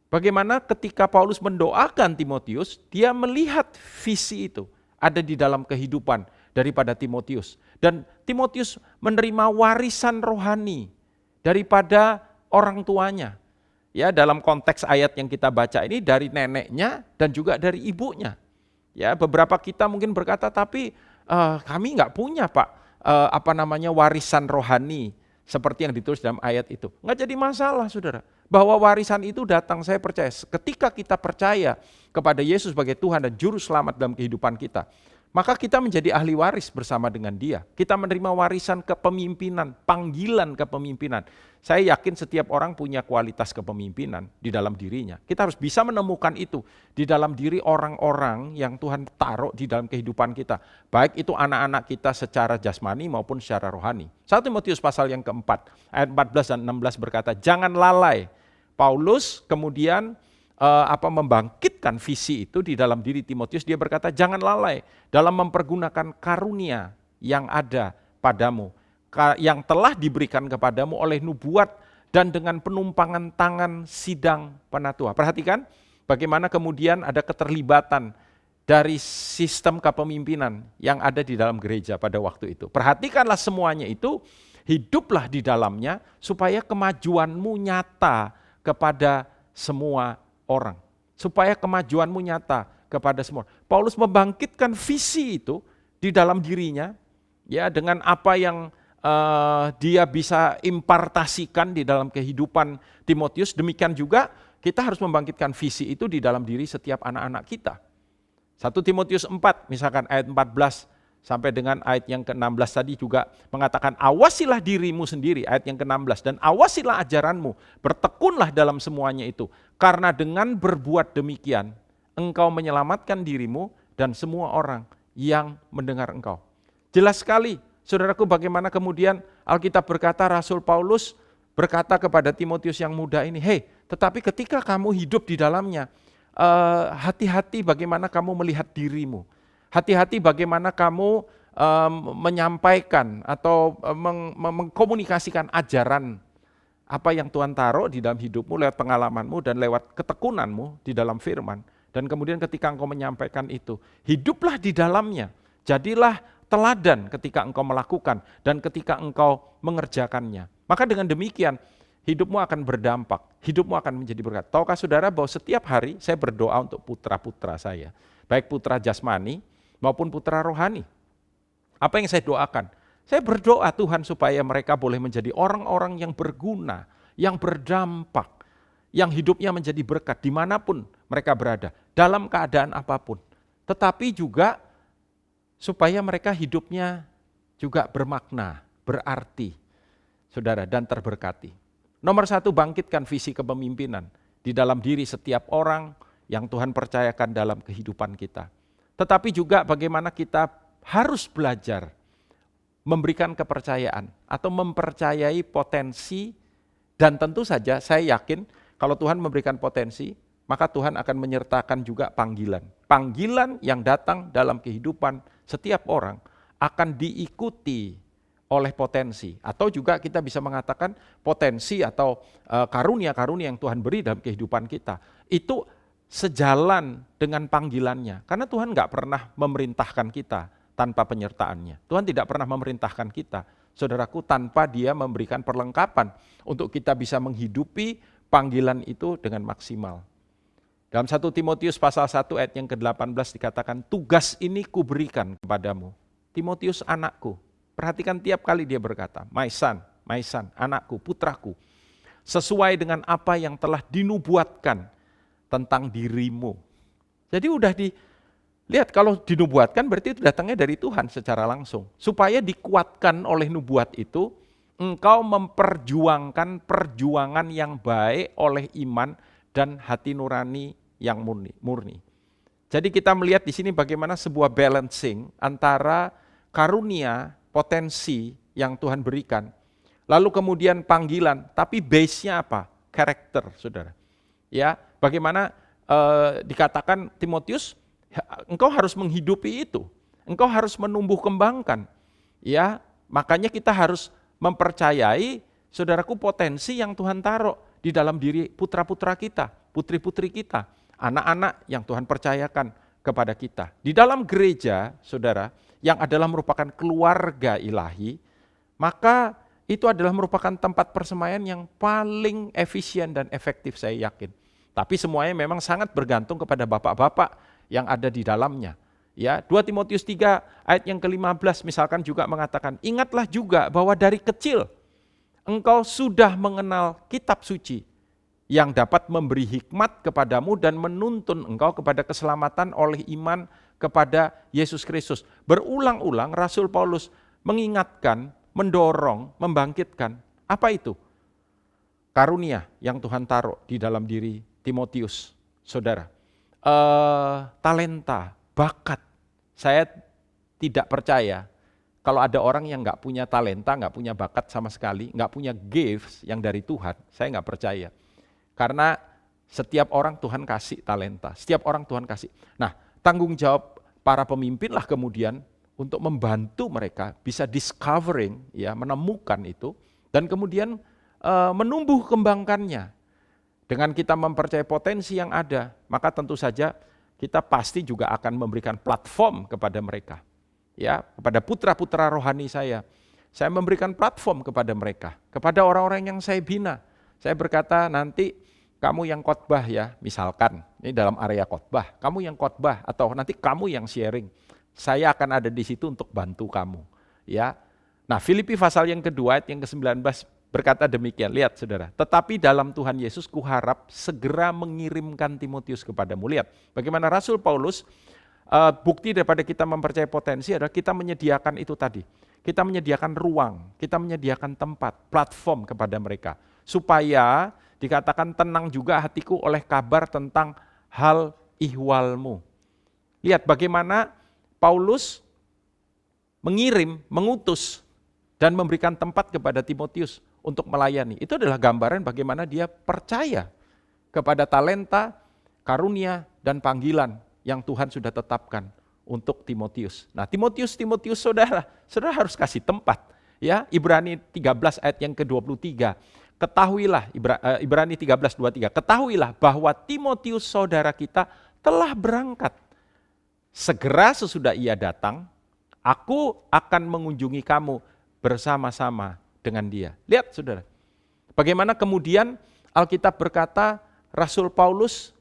C: Bagaimana ketika Paulus mendoakan Timotius, dia melihat visi itu ada di dalam kehidupan daripada Timotius. Dan Timotius menerima warisan rohani daripada orang tuanya. Ya, dalam konteks ayat yang kita baca ini dari neneknya dan juga dari ibunya. Ya, beberapa kita mungkin berkata, tapi kami nggak punya Pak, warisan rohani seperti yang ditulis dalam ayat itu. Nggak jadi masalah, saudara. Bahwa warisan itu datang, saya percaya, ketika kita percaya kepada Yesus sebagai Tuhan dan Juru Selamat dalam kehidupan kita, maka kita menjadi ahli waris bersama dengan Dia. Kita menerima warisan kepemimpinan, panggilan kepemimpinan. Saya yakin setiap orang punya kualitas kepemimpinan di dalam dirinya. Kita harus bisa menemukan itu di dalam diri orang-orang yang Tuhan taruh di dalam kehidupan kita. Baik itu anak-anak kita secara jasmani maupun secara rohani. 1 Timotius pasal yang keempat, ayat 14 dan 16 berkata, jangan lalai. Paulus kemudian membangkitkan visi itu di dalam diri Timotius. Dia berkata, jangan lalai dalam mempergunakan karunia yang ada padamu, yang telah diberikan kepadamu oleh nubuat dan dengan penumpangan tangan sidang penatua. Perhatikan bagaimana kemudian ada keterlibatan dari sistem kepemimpinan yang ada di dalam gereja pada waktu itu. Perhatikanlah semuanya itu, hiduplah di dalamnya supaya kemajuanmu nyata kepada semua orang. Supaya kemajuanmu nyata kepada semua. Paulus membangkitkan visi itu di dalam dirinya, ya, dengan apa yang dia bisa impartasikan di dalam kehidupan Timotius. Demikian juga kita harus membangkitkan visi itu di dalam diri setiap anak-anak kita. 1 Timotius 4 misalkan ayat 14 sampai dengan ayat yang ke-16 tadi juga mengatakan, awasilah dirimu sendiri, ayat yang ke-16, dan awasilah ajaranmu, bertekunlah dalam semuanya itu, karena dengan berbuat demikian engkau menyelamatkan dirimu dan semua orang yang mendengar engkau. Jelas sekali, saudaraku, bagaimana kemudian Alkitab berkata, Rasul Paulus berkata kepada Timotius yang muda ini, tetapi ketika kamu hidup di dalamnya, hati-hati bagaimana kamu melihat dirimu. Hati-hati bagaimana kamu menyampaikan atau mengkomunikasikan ajaran apa yang Tuhan taruh di dalam hidupmu lewat pengalamanmu dan lewat ketekunanmu di dalam firman. Dan kemudian ketika engkau menyampaikan itu, hiduplah di dalamnya. Jadilah teladan ketika engkau melakukan dan ketika engkau mengerjakannya. Maka dengan demikian hidupmu akan berdampak, hidupmu akan menjadi berkat. Tahukah saudara bahwa setiap hari saya berdoa untuk putra-putra saya, baik putra jasmani maupun putra rohani. Apa yang saya doakan? Saya berdoa Tuhan supaya mereka boleh menjadi orang-orang yang berguna, yang berdampak, yang hidupnya menjadi berkat dimanapun mereka berada, dalam keadaan apapun. Tetapi juga supaya mereka hidupnya juga bermakna, berarti, saudara, dan terberkati. Nomor 1, bangkitkan visi kepemimpinan di dalam diri setiap orang yang Tuhan percayakan dalam kehidupan kita. Tetapi juga bagaimana kita harus belajar memberikan kepercayaan atau mempercayai potensi, dan tentu saja saya yakin kalau Tuhan memberikan potensi, maka Tuhan akan menyertakan juga panggilan. Panggilan yang datang dalam kehidupan setiap orang akan diikuti oleh potensi. Atau juga kita bisa mengatakan potensi atau karunia-karunia yang Tuhan beri dalam kehidupan kita. Itu sejalan dengan panggilannya. Karena Tuhan nggak pernah memerintahkan kita tanpa penyertaannya. Tuhan tidak pernah memerintahkan kita, saudaraku, tanpa Dia memberikan perlengkapan untuk kita bisa menghidupi panggilan itu dengan maksimal. Dalam 1 Timotius pasal 1 ayat yang ke-18 dikatakan, tugas ini kuberikan kepadamu, Timotius anakku. Perhatikan tiap kali dia berkata, my son, anakku, putraku. Sesuai dengan apa yang telah dinubuatkan tentang dirimu. Jadi udah lihat, kalau dinubuatkan berarti itu datangnya dari Tuhan secara langsung. Supaya dikuatkan oleh nubuat itu, engkau memperjuangkan perjuangan yang baik oleh iman dan hati nurani yang murni. Jadi kita melihat di sini bagaimana sebuah balancing antara karunia, potensi yang Tuhan berikan, lalu kemudian panggilan, tapi base-nya apa? Karakter, saudara. Ya, bagaimana dikatakan Timotius, engkau harus menghidupi itu, engkau harus menumbuh kembangkan. Ya, makanya kita harus mempercayai, saudaraku, potensi yang Tuhan taruh di dalam diri putra-putra kita, putri-putri kita, anak-anak yang Tuhan percayakan kepada kita. Di dalam gereja, saudara, yang adalah merupakan keluarga ilahi, maka itu adalah merupakan tempat persemaian yang paling efisien dan efektif, saya yakin. Tapi semuanya memang sangat bergantung kepada bapak-bapak yang ada di dalamnya. Ya, 2 Timotius 3 ayat yang ke-15 misalkan juga mengatakan, ingatlah juga bahwa dari kecil engkau sudah mengenal kitab suci yang dapat memberi hikmat kepadamu dan menuntun engkau kepada keselamatan oleh iman kepada Yesus Kristus. Berulang-ulang Rasul Paulus mengingatkan, mendorong, membangkitkan. Apa itu? karunia yang Tuhan taruh di dalam diri Timotius, saudara. Talenta, bakat. Saya tidak percaya kalau ada orang yang nggak punya talenta, nggak punya bakat sama sekali, nggak punya gifts yang dari Tuhan, saya nggak percaya. Karena setiap orang Tuhan kasih talenta, setiap orang Tuhan kasih. Nah, tanggung jawab para pemimpin lah kemudian untuk membantu mereka bisa discovering, ya, menemukan itu, dan kemudian menumbuh kembangkannya. Dengan kita mempercayai potensi yang ada, maka tentu saja kita pasti juga akan memberikan platform kepada mereka. Ya, kepada putra-putra rohani saya memberikan platform kepada mereka, kepada orang-orang yang saya bina. Saya berkata, nanti kamu yang khotbah ya, misalkan, ini dalam area khotbah, kamu yang khotbah atau nanti kamu yang sharing. Saya akan ada di situ untuk bantu kamu. Ya. Nah, Filipi pasal yang kedua ayat yang ke-19 berkata demikian, lihat saudara, tetapi dalam Tuhan Yesus kuharap segera mengirimkan Timotius kepadamu. Lihat bagaimana Rasul Paulus, bukti daripada kita mempercayai potensi adalah kita menyediakan itu tadi. Kita menyediakan ruang, kita menyediakan tempat, platform kepada mereka. Supaya dikatakan tenang juga hatiku oleh kabar tentang hal ihwalmu. Lihat bagaimana Paulus mengutus dan memberikan tempat kepada Timotius untuk melayani. Itu adalah gambaran bagaimana dia percaya kepada talenta, karunia, dan panggilan yang Tuhan sudah tetapkan untuk Timotius. Nah, Timotius saudara harus kasih tempat. Ya, Ibrani 13 ayat yang ke-23. Ketahuilah, Ibrani 13:23, ketahuilah bahwa Timotius saudara kita telah berangkat. Segera sesudah ia datang, aku akan mengunjungi kamu bersama-sama dengan dia. Lihat saudara, bagaimana kemudian Alkitab berkata Rasul Paulus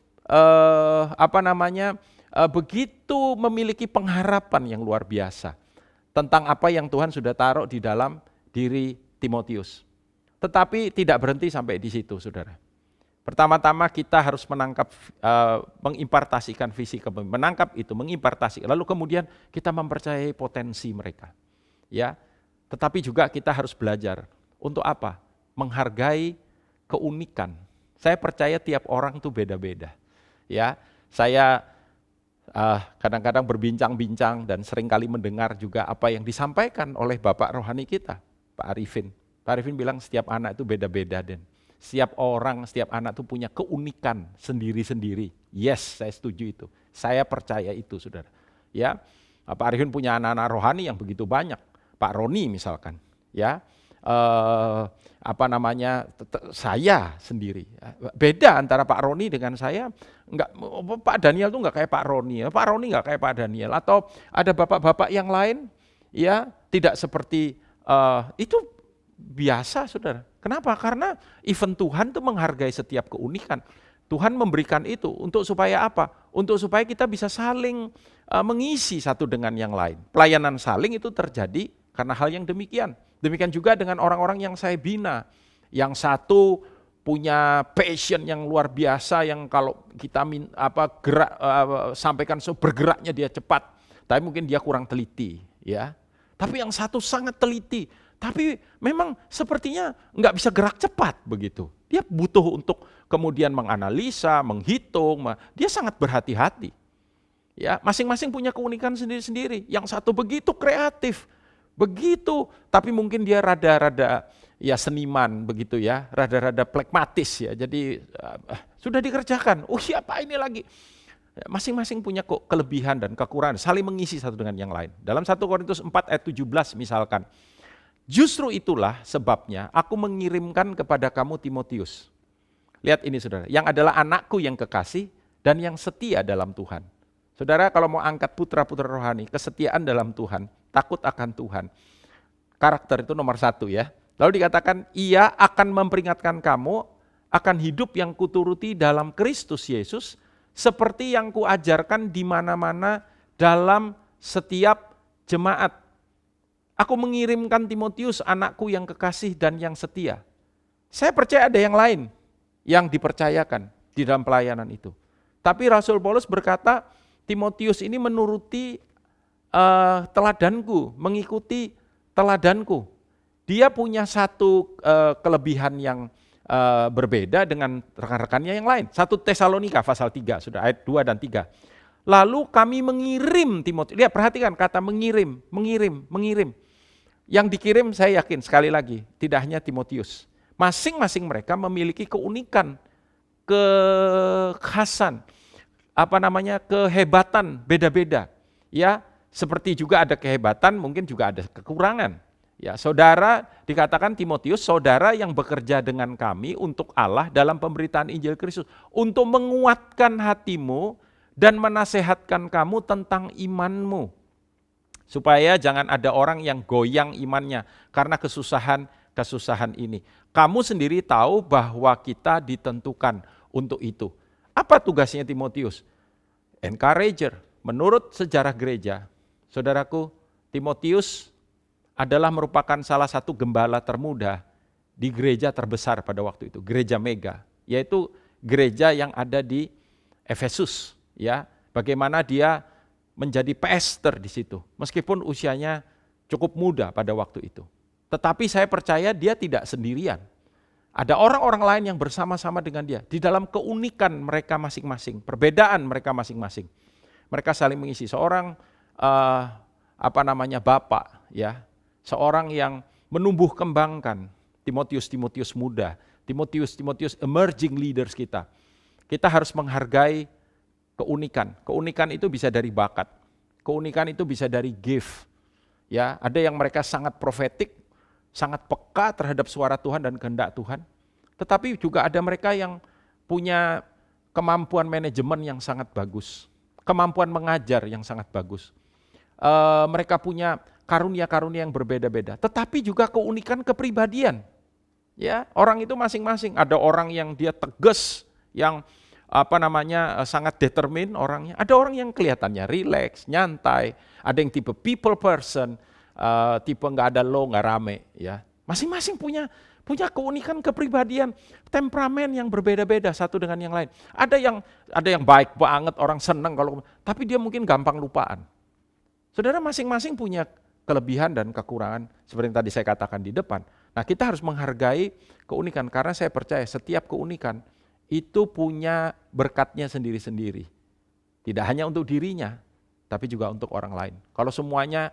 C: begitu memiliki pengharapan yang luar biasa tentang apa yang Tuhan sudah taruh di dalam diri Timotius. Tetapi tidak berhenti sampai di situ, saudara. Pertama-tama kita harus mengimpartasikan visi kepemimpinan, menangkap itu, mengimpartasi. Lalu kemudian kita mempercayai potensi mereka. Ya, tetapi juga kita harus belajar untuk apa? Menghargai keunikan. Saya percaya tiap orang itu beda-beda. Ya, saya kadang-kadang berbincang-bincang dan seringkali mendengar juga apa yang disampaikan oleh Bapak rohani kita, Pak Arifin. Pak Arifin bilang setiap anak itu beda-beda, dan setiap orang, setiap anak itu punya keunikan sendiri-sendiri. Yes, saya setuju itu. Saya percaya itu, saudara. Ya, Pak Arifin punya anak-anak rohani yang begitu banyak. Pak Roni misalkan, ya, saya sendiri. Beda antara Pak Roni dengan saya. Pak Daniel tuh nggak kayak Pak Roni, Pak Roni nggak kayak Pak Daniel. Atau ada bapak-bapak yang lain, ya, tidak seperti itu. Biasa, saudara. Kenapa? Karena event Tuhan itu menghargai setiap keunikan. Tuhan memberikan itu untuk supaya apa? Untuk supaya kita bisa saling mengisi satu dengan yang lain. Pelayanan saling itu terjadi karena hal yang demikian. Demikian juga dengan orang-orang yang saya bina. Yang satu punya passion yang luar biasa, yang kalau kita sampaikan bergeraknya dia cepat, tapi mungkin dia kurang teliti, ya. Tapi yang satu sangat teliti, tapi memang sepertinya nggak bisa gerak cepat begitu. Dia butuh untuk kemudian menganalisa, menghitung, dia sangat berhati-hati. Ya, masing-masing punya keunikan sendiri-sendiri. Yang satu begitu kreatif, begitu, tapi mungkin dia rada-rada ya seniman begitu ya, rada-rada pragmatis ya. Jadi sudah dikerjakan. Oh, siapa ini lagi? Masing-masing punya kelebihan dan kekurangan, saling mengisi satu dengan yang lain. Dalam 1 Korintus 4 ayat 17 misalkan, justru itulah sebabnya aku mengirimkan kepada kamu Timotius. Lihat ini saudara, yang adalah anakku yang kekasih dan yang setia dalam Tuhan. Saudara kalau mau angkat putra-putra rohani, kesetiaan dalam Tuhan, takut akan Tuhan. Karakter itu nomor 1 ya. Lalu dikatakan, ia akan memperingatkan kamu akan hidup yang kuturuti dalam Kristus Yesus, seperti yang kuajarkan di mana-mana dalam setiap jemaat. Aku mengirimkan Timotius, anakku yang kekasih dan yang setia. Saya percaya ada yang lain yang dipercayakan di dalam pelayanan itu. Tapi Rasul Paulus berkata, Timotius ini menuruti teladanku, mengikuti teladanku. Dia punya satu kelebihan yang berbeda dengan rekan-rekannya yang lain. 1 Tesalonika pasal 3, sudah ayat 2 dan 3. Lalu kami mengirim Timotius. Lihat, perhatikan kata mengirim. Yang dikirim saya yakin sekali lagi tidak hanya Timotius. Masing-masing mereka memiliki keunikan, kekhasan, kehebatan beda-beda. Ya, seperti juga ada kehebatan, mungkin juga ada kekurangan. Ya, saudara dikatakan Timotius, saudara yang bekerja dengan kami untuk Allah dalam pemberitaan Injil Kristus, untuk menguatkan hatimu dan menasehatkan kamu tentang imanmu. Supaya jangan ada orang yang goyang imannya karena kesusahan ini. Kamu sendiri tahu bahwa kita ditentukan untuk itu. Apa tugasnya Timotius? Encourager. Menurut sejarah gereja, saudaraku, Timotius adalah merupakan salah satu gembala termuda di gereja terbesar pada waktu itu, gereja mega, yaitu gereja yang ada di Efesus. Ya, bagaimana dia menjadi pastor di situ, meskipun usianya cukup muda pada waktu itu. Tetapi saya percaya dia tidak sendirian. Ada orang-orang lain yang bersama-sama dengan dia di dalam keunikan mereka masing-masing, perbedaan mereka masing-masing. Mereka saling mengisi. Seorang bapak, ya, seorang yang menumbuh kembangkan Timotius muda, Timotius emerging leaders kita. Kita harus menghargai keunikan. Keunikan itu bisa dari bakat. Keunikan itu bisa dari gift. Ya, ada yang mereka sangat profetik, sangat peka terhadap suara Tuhan dan kehendak Tuhan. Tetapi juga ada mereka yang punya kemampuan manajemen yang sangat bagus, kemampuan mengajar yang sangat bagus. Mereka punya karunia-karunia yang berbeda-beda, tetapi juga keunikan kepribadian. Ya, orang itu masing-masing. Ada orang yang dia tegas, yang sangat determine orangnya. Ada orang yang kelihatannya relax, nyantai. Ada yang tipe people person, tipe nggak ada lo, nggak rame. Ya, masing-masing punya keunikan kepribadian, temperamen yang berbeda-beda satu dengan yang lain. Ada yang baik banget, orang senang tapi dia mungkin gampang lupaan. Saudara, masing-masing punya kelebihan dan kekurangan seperti yang tadi saya katakan di depan. Nah, kita harus menghargai keunikan karena saya percaya setiap keunikan itu punya berkatnya sendiri-sendiri. Tidak hanya untuk dirinya, tapi juga untuk orang lain. Kalau semuanya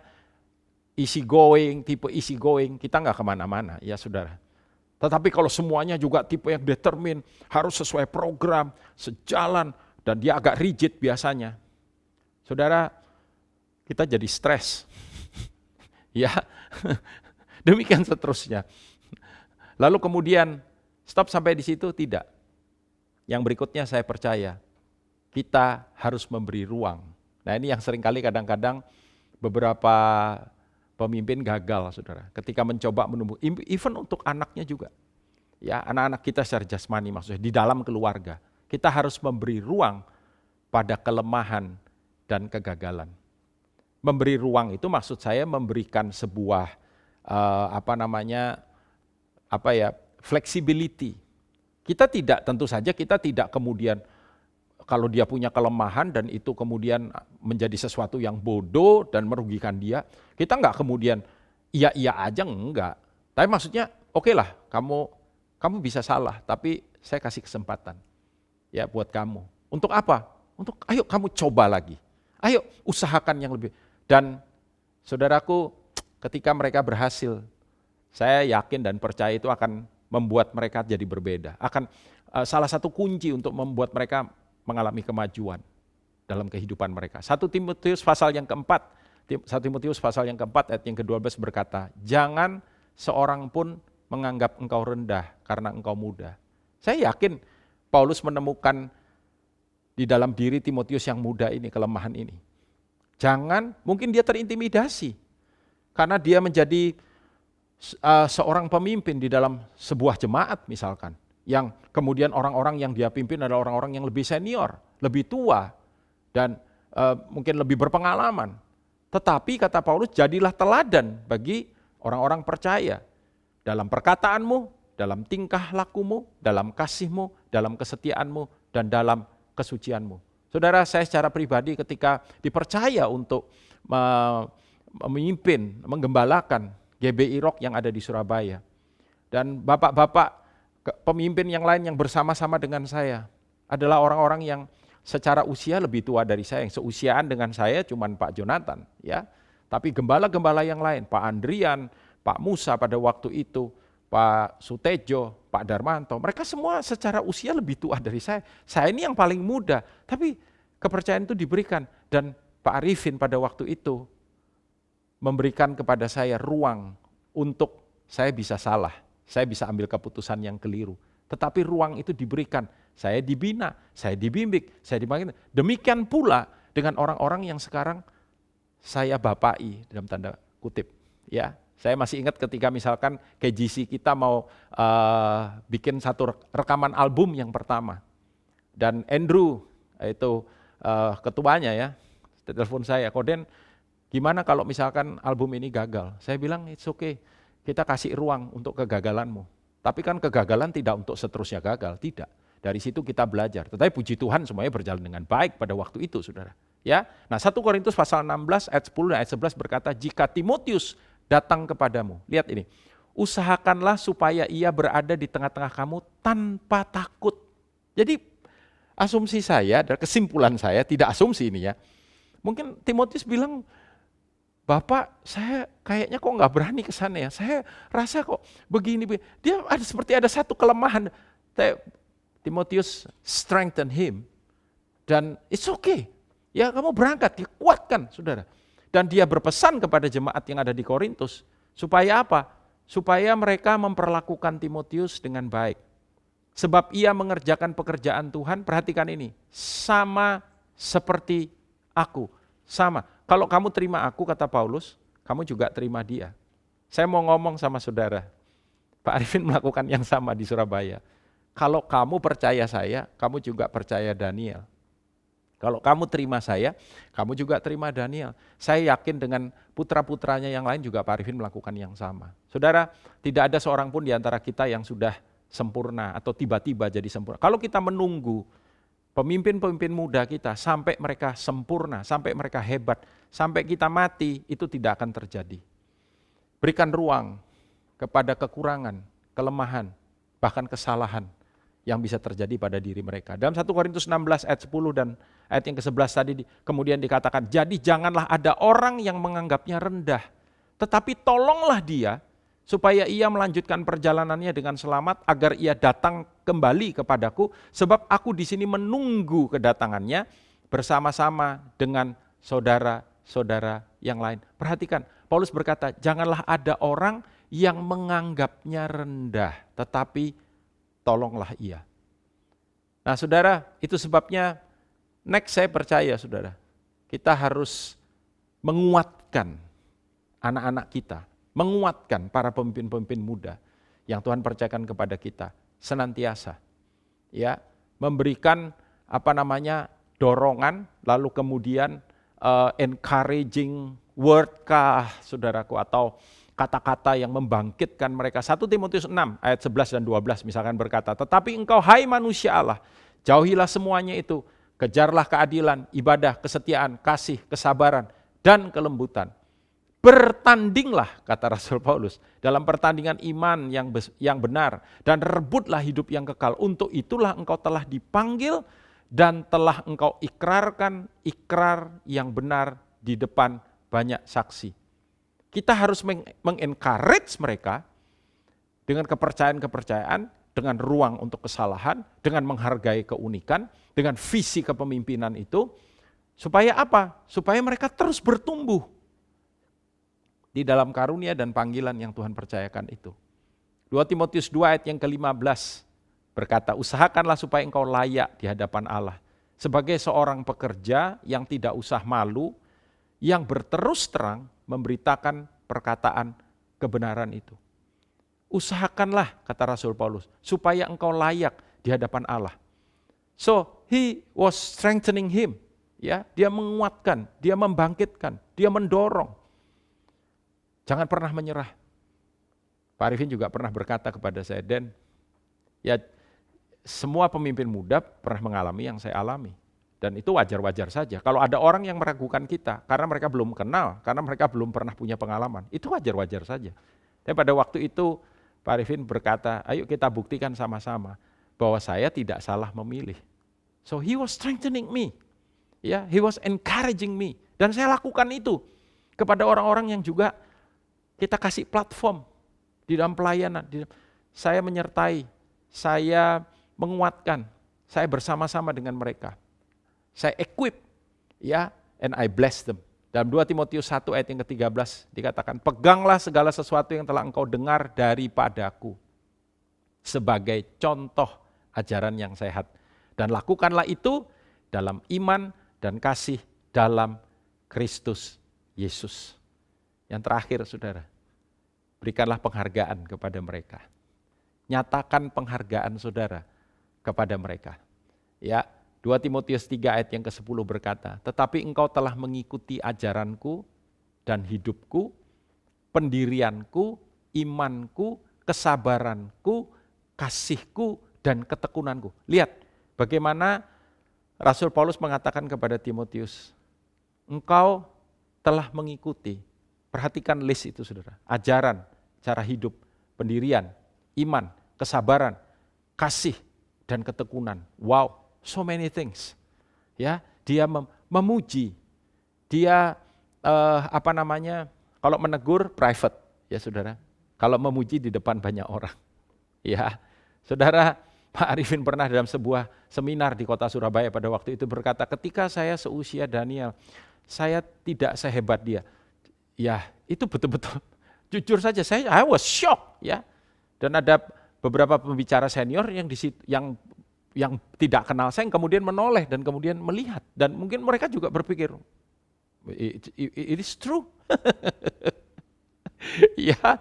C: tipe easy going, kita nggak kemana-mana, ya saudara. Tetapi kalau semuanya juga tipe yang determine, harus sesuai program, sejalan, dan dia agak rigid biasanya. Saudara, kita jadi stres. Ya, demikian seterusnya. Lalu kemudian, stop sampai di situ? Tidak. Yang berikutnya saya percaya, kita harus memberi ruang. Nah, ini yang seringkali kadang-kadang beberapa pemimpin gagal, saudara. Ketika mencoba menumbuh, even untuk anaknya juga. Ya, anak-anak kita secara jasmani maksudnya, di dalam keluarga. Kita harus memberi ruang pada kelemahan dan kegagalan. Memberi ruang itu maksud saya memberikan sebuah flexibility. Tentu saja kita tidak kemudian kalau dia punya kelemahan dan itu kemudian menjadi sesuatu yang bodoh dan merugikan dia, kita enggak kemudian iya aja, enggak. Tapi maksudnya oke lah, kamu bisa salah, tapi saya kasih kesempatan ya buat kamu. Untuk apa? Untuk ayo kamu coba lagi. Ayo usahakan yang lebih. Dan saudaraku, ketika mereka berhasil, saya yakin dan percaya itu akan membuat mereka jadi berbeda. Akan salah satu kunci untuk membuat mereka mengalami kemajuan dalam kehidupan mereka. 1 Timotius pasal yang keempat ayat yang ke-12 berkata, jangan seorang pun menganggap engkau rendah karena engkau muda. Saya yakin Paulus menemukan di dalam diri Timotius yang muda ini, kelemahan ini. Mungkin dia terintimidasi karena dia menjadi seorang pemimpin di dalam sebuah jemaat misalkan, yang kemudian orang-orang yang dia pimpin adalah orang-orang yang lebih senior, lebih tua, dan mungkin lebih berpengalaman. Tetapi kata Paulus, jadilah teladan bagi orang-orang percaya dalam perkataanmu, dalam tingkah lakumu, dalam kasihmu, dalam kesetiaanmu, dan dalam kesucianmu. Saudara, saya secara pribadi ketika dipercaya untuk memimpin, menggembalakan GBI Rock yang ada di Surabaya. Dan bapak-bapak pemimpin yang lain yang bersama-sama dengan saya adalah orang-orang yang secara usia lebih tua dari saya, yang seusiaan dengan saya cuman Pak Jonathan, ya. Tapi gembala-gembala yang lain, Pak Andrian, Pak Musa pada waktu itu, Pak Sutejo, Pak Darmanto, mereka semua secara usia lebih tua dari saya. Saya ini yang paling muda, tapi kepercayaan itu diberikan. Dan Pak Arifin pada waktu itu memberikan kepada saya ruang untuk saya bisa salah, saya bisa ambil keputusan yang keliru. Tetapi ruang itu diberikan, saya dibina, saya dibimbing, saya dibangun. Demikian pula dengan orang-orang yang sekarang saya bapai dalam tanda kutip, ya. Saya masih ingat ketika misalkan KGC kita mau bikin satu rekaman album yang pertama. Dan Andrew, itu ketuanya ya, telepon saya, Koden gimana kalau misalkan album ini gagal? Saya bilang it's okay, kita kasih ruang untuk kegagalanmu. Tapi kan kegagalan tidak untuk seterusnya gagal, tidak. Dari situ kita belajar. Tetapi puji Tuhan semuanya berjalan dengan baik pada waktu itu, saudara. Ya, nah 1 Korintus pasal 16 ayat 10 dan ayat 11 berkata, jika Timotius datang kepadamu, lihat ini, usahakanlah supaya ia berada di tengah-tengah kamu tanpa takut. Jadi asumsi saya, dan kesimpulan saya, tidak asumsi ini ya, mungkin Timotius bilang, Bapak saya kayaknya kok nggak berani ke sana ya, saya rasa kok begini, dia ada satu kelemahan. Timotius strengthen him, dan it's okay, ya kamu berangkat, dikuatkan saudara. Dan dia berpesan kepada jemaat yang ada di Korintus, supaya apa? Supaya mereka memperlakukan Timotius dengan baik. Sebab ia mengerjakan pekerjaan Tuhan, perhatikan ini, sama seperti aku. Sama, kalau kamu terima aku, kata Paulus, kamu juga terima dia. Saya mau ngomong sama saudara, Pak Arifin melakukan yang sama di Surabaya. Kalau kamu percaya saya, kamu juga percaya Daniel. Kalau kamu terima saya, kamu juga terima Daniel. Saya yakin dengan putra-putranya yang lain juga Pak Arifin melakukan yang sama. Saudara, tidak ada seorang pun di antara kita yang sudah sempurna atau tiba-tiba jadi sempurna. Kalau kita menunggu pemimpin-pemimpin muda kita sampai mereka sempurna, sampai mereka hebat, sampai kita mati, itu tidak akan terjadi. Berikan ruang kepada kekurangan, kelemahan, bahkan kesalahan yang bisa terjadi pada diri mereka. Dalam 1 Korintus 16 ayat 10 dan ayat yang ke-11 tadi kemudian dikatakan, jadi janganlah ada orang yang menganggapnya rendah, tetapi tolonglah dia supaya ia melanjutkan perjalanannya dengan selamat agar ia datang kembali kepadaku, sebab aku di sini menunggu kedatangannya bersama-sama dengan saudara-saudara yang lain. Perhatikan, Paulus berkata, janganlah ada orang yang menganggapnya rendah, tetapi tolonglah ia. Nah saudara, itu sebabnya next saya percaya saudara, kita harus menguatkan anak-anak kita, menguatkan para pemimpin-pemimpin muda yang Tuhan percayakan kepada kita senantiasa, ya, memberikan dorongan, lalu kemudian encouraging word kah saudaraku, atau kata-kata yang membangkitkan mereka. 1 Timotius 6 ayat 11 dan 12 misalkan berkata, tetapi engkau hai manusia Allah, jauhilah semuanya itu, kejarlah keadilan, ibadah, kesetiaan, kasih, kesabaran, dan kelembutan. Bertandinglah, kata Rasul Paulus, dalam pertandingan iman yang benar, dan rebutlah hidup yang kekal. Untuk itulah engkau telah dipanggil, dan telah engkau ikrarkan ikrar yang benar di depan banyak saksi. Kita harus mengencourage mereka dengan kepercayaan-kepercayaan, dengan ruang untuk kesalahan, dengan menghargai keunikan, dengan visi kepemimpinan itu, supaya apa? Supaya mereka terus bertumbuh di dalam karunia dan panggilan yang Tuhan percayakan itu. 2 Timotius 2 ayat yang ke-15 berkata, usahakanlah supaya engkau layak di hadapan Allah, sebagai seorang pekerja yang tidak usah malu, yang berterus terang memberitakan perkataan kebenaran itu. Usahakanlah, kata Rasul Paulus, supaya engkau layak di hadapan Allah. So, he was strengthening him. Ya, dia menguatkan, dia membangkitkan, dia mendorong. Jangan pernah menyerah. Pak Arifin juga pernah berkata kepada saya, Dan, ya semua pemimpin muda pernah mengalami yang saya alami. Dan itu wajar-wajar saja. Kalau ada orang yang meragukan kita, karena mereka belum kenal, karena mereka belum pernah punya pengalaman, itu wajar-wajar saja. Tapi pada waktu itu, Pak Arifin berkata, ayo kita buktikan sama-sama bahwa saya tidak salah memilih. So he was strengthening me. Ya, he was encouraging me. Dan saya lakukan itu kepada orang-orang yang juga kita kasih platform di dalam pelayanan. Saya menyertai, saya menguatkan, saya bersama-sama dengan mereka. Saya equip, ya, and I bless them. Dalam 2 Timotius 1 ayat yang ke-13 dikatakan, peganglah segala sesuatu yang telah engkau dengar daripadaku sebagai contoh ajaran yang sehat. Dan lakukanlah itu dalam iman dan kasih dalam Kristus Yesus. Yang terakhir saudara, berikanlah penghargaan kepada mereka. Nyatakan penghargaan saudara kepada mereka. Ya, 2 Timotius 3 ayat yang ke-10 berkata, tetapi engkau telah mengikuti ajaranku dan hidupku, pendirianku, imanku, kesabaranku, kasihku, dan ketekunanku. Lihat bagaimana Rasul Paulus mengatakan kepada Timotius, engkau telah mengikuti, perhatikan list itu saudara, ajaran, cara hidup, pendirian, iman, kesabaran, kasih, dan ketekunan. Wow. So many things, ya. Dia memuji, dia kalau menegur private, ya saudara. Kalau memuji di depan banyak orang, ya. Saudara, Pak Arifin pernah dalam sebuah seminar di kota Surabaya pada waktu itu berkata, ketika saya seusia Daniel, saya tidak sehebat dia. Ya, itu betul-betul, jujur saja, I was shocked, ya. Dan ada beberapa pembicara senior yang tidak kenal saya, yang kemudian menoleh dan kemudian melihat. Dan mungkin mereka juga berpikir, it is true. ya,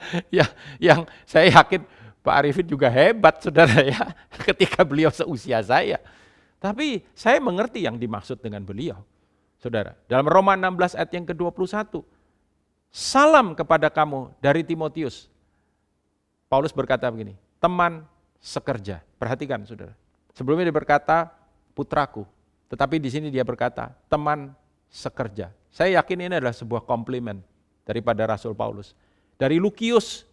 C: yang saya yakin Pak Arifin juga hebat saudara ya, ketika beliau seusia saya. Tapi saya mengerti yang dimaksud dengan beliau. Saudara, dalam Roma 16 ayat yang ke-21, salam kepada kamu dari Timotius. Paulus berkata begini, teman sekerja. Perhatikan saudara. Sebelumnya dia berkata putraku, tetapi di sini dia berkata teman sekerja. Saya yakin ini adalah sebuah komplimen daripada Rasul Paulus. Dari Lukius,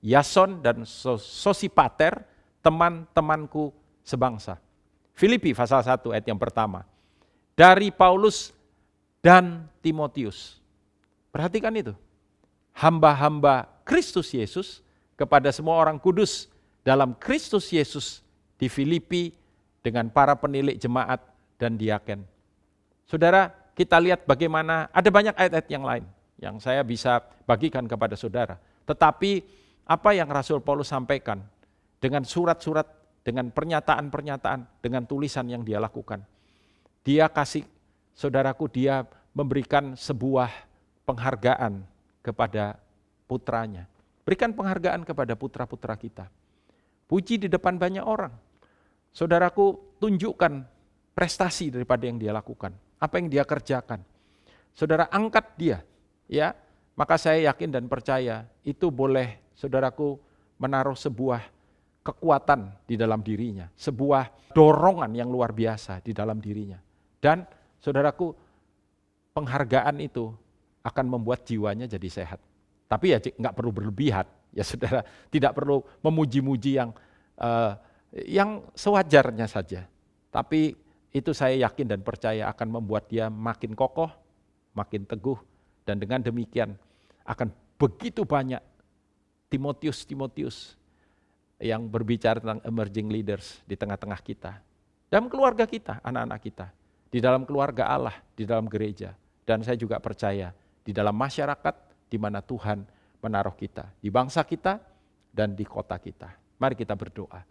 C: Yason, dan Sosipater, teman-temanku sebangsa. Filipi pasal 1 ayat yang pertama. Dari Paulus dan Timotius. Perhatikan itu. Hamba-hamba Kristus Yesus kepada semua orang kudus dalam Kristus Yesus di Filipi, dengan para penilik jemaat dan diaken. Saudara, kita lihat bagaimana ada banyak ayat-ayat yang lain yang saya bisa bagikan kepada saudara. Tetapi apa yang Rasul Paulus sampaikan dengan surat-surat, dengan pernyataan-pernyataan, dengan tulisan yang dia lakukan. Dia kasih, saudaraku, dia memberikan sebuah penghargaan kepada putranya. Berikan penghargaan kepada putra-putra kita. Puji di depan banyak orang. Saudaraku, tunjukkan prestasi daripada yang dia lakukan, apa yang dia kerjakan. Saudara, angkat dia, ya. Maka saya yakin dan percaya itu boleh saudaraku menaruh sebuah kekuatan di dalam dirinya, sebuah dorongan yang luar biasa di dalam dirinya. Dan saudaraku, penghargaan itu akan membuat jiwanya jadi sehat. Tapi ya nggak perlu berlebihan, ya saudara, tidak perlu memuji-muji yang sewajarnya saja. Tapi itu saya yakin dan percaya akan membuat dia makin kokoh, makin teguh, dan dengan demikian akan begitu banyak Timotius yang berbicara tentang emerging leaders di tengah-tengah kita. Dalam keluarga kita, anak-anak kita, di dalam keluarga Allah, di dalam gereja. Dan saya juga percaya di dalam masyarakat di mana Tuhan menaruh kita, di bangsa kita dan di kota kita. Mari kita berdoa.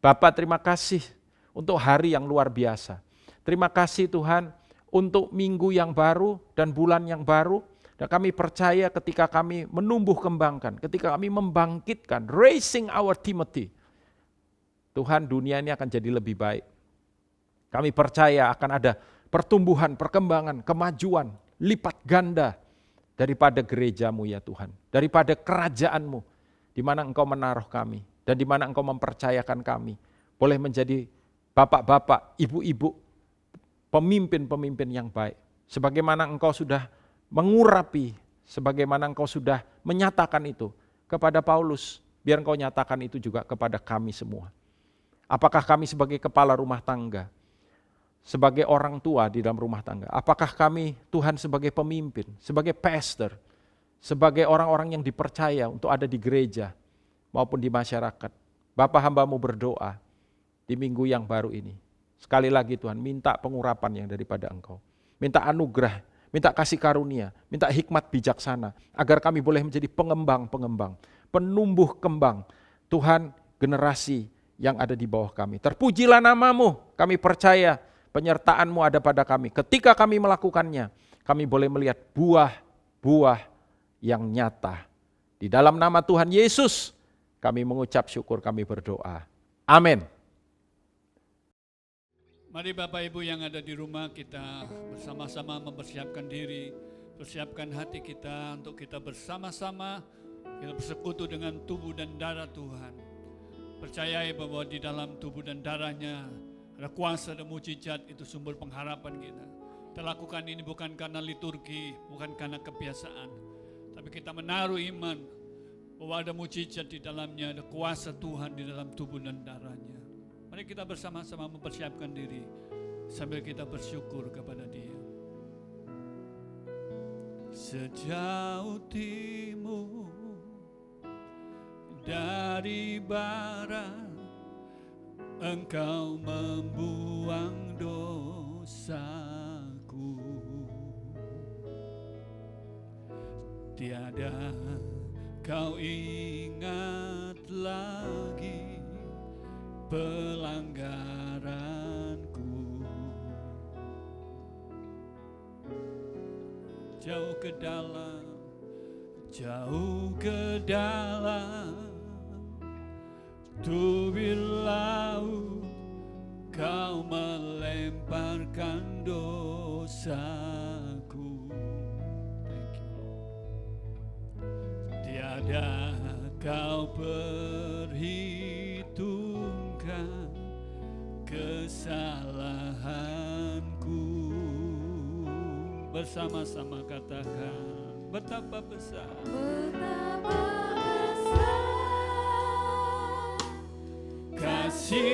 C: Bapa, terima kasih untuk hari yang luar biasa. Terima kasih Tuhan untuk minggu yang baru dan bulan yang baru. Dan kami percaya ketika kami menumbuh kembangkan, ketika kami membangkitkan, raising our Timothy, Tuhan, dunia ini akan jadi lebih baik. Kami percaya akan ada pertumbuhan, perkembangan, kemajuan, lipat ganda daripada gerejamu ya Tuhan. Daripada kerajaanmu, di mana Engkau menaruh kami. Dan di mana Engkau mempercayakan kami boleh menjadi bapak-bapak, ibu-ibu, pemimpin-pemimpin yang baik. Sebagaimana Engkau sudah mengurapi, sebagaimana Engkau sudah menyatakan itu kepada Paulus, Biar Engkau nyatakan itu juga kepada kami semua. Apakah kami sebagai kepala rumah tangga, sebagai orang tua di dalam rumah tangga, apakah kami Tuhan sebagai pemimpin, sebagai pastor, sebagai orang-orang yang dipercaya untuk ada di gereja maupun di masyarakat. Bapa, hamba-Mu berdoa di minggu yang baru ini. Sekali lagi Tuhan, minta pengurapan yang daripada Engkau. Minta anugerah, minta kasih karunia, minta hikmat bijaksana, agar kami boleh menjadi pengembang-pengembang, penumbuh kembang Tuhan generasi yang ada di bawah kami. Terpujilah nama-Mu, kami percaya penyertaan-Mu ada pada kami. Ketika kami melakukannya, kami boleh melihat buah-buah yang nyata. Di dalam nama Tuhan Yesus, kami mengucap syukur, kami berdoa. Amin.
D: Mari Bapak Ibu yang ada di rumah, kita bersama-sama mempersiapkan diri, persiapkan hati kita untuk kita bersama-sama kita bersekutu dengan tubuh dan darah Tuhan. Percayai bahwa di dalam tubuh dan darahnya ada kuasa dan mujizat, itu sumber pengharapan kita. Kita lakukan ini bukan karena liturgi, bukan karena kebiasaan, tapi kita menaruh iman bahwa ada mujizat di dalamnya, ada kuasa Tuhan di dalam tubuh dan darahnya. Mari kita bersama-sama mempersiapkan diri sambil kita bersyukur kepada Dia. Sejauh timur dari barat, Engkau membuang dosaku. Tiada Kau ingat lagi pelanggaranku. Jauh ke dalam tubir laut, Kau melemparkan dosaku. Thank you. Tiada Kau perhitungkan kesalahanku. Bersama-sama katakan, betapa besar,
B: Betapa besar
D: kasih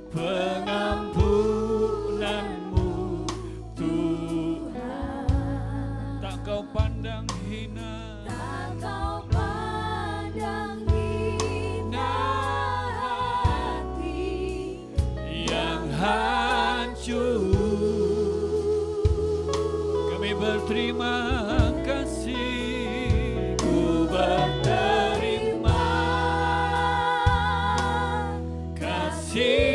D: pengampunanmu Tuhan. Tak Kau pandang hina,
B: tak Kau pandang hina hati
D: yang hancur. Kami berterima kasih, ku berterima kasih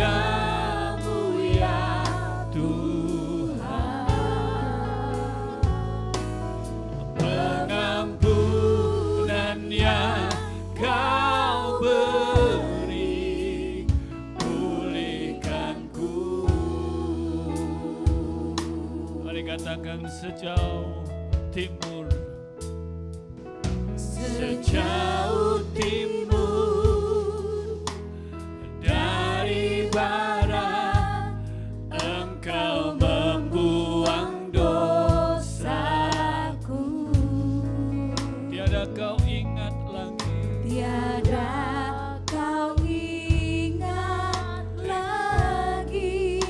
D: kepadamu ya Tuhan. Pengampunan yang Kau beri, pulihkanku. Mari katakan, sejauh timur, sejauh timur dari barat, Engkau membuang dosaku. Tiada Kau ingat lagi,
B: tiada Kau ingat lagi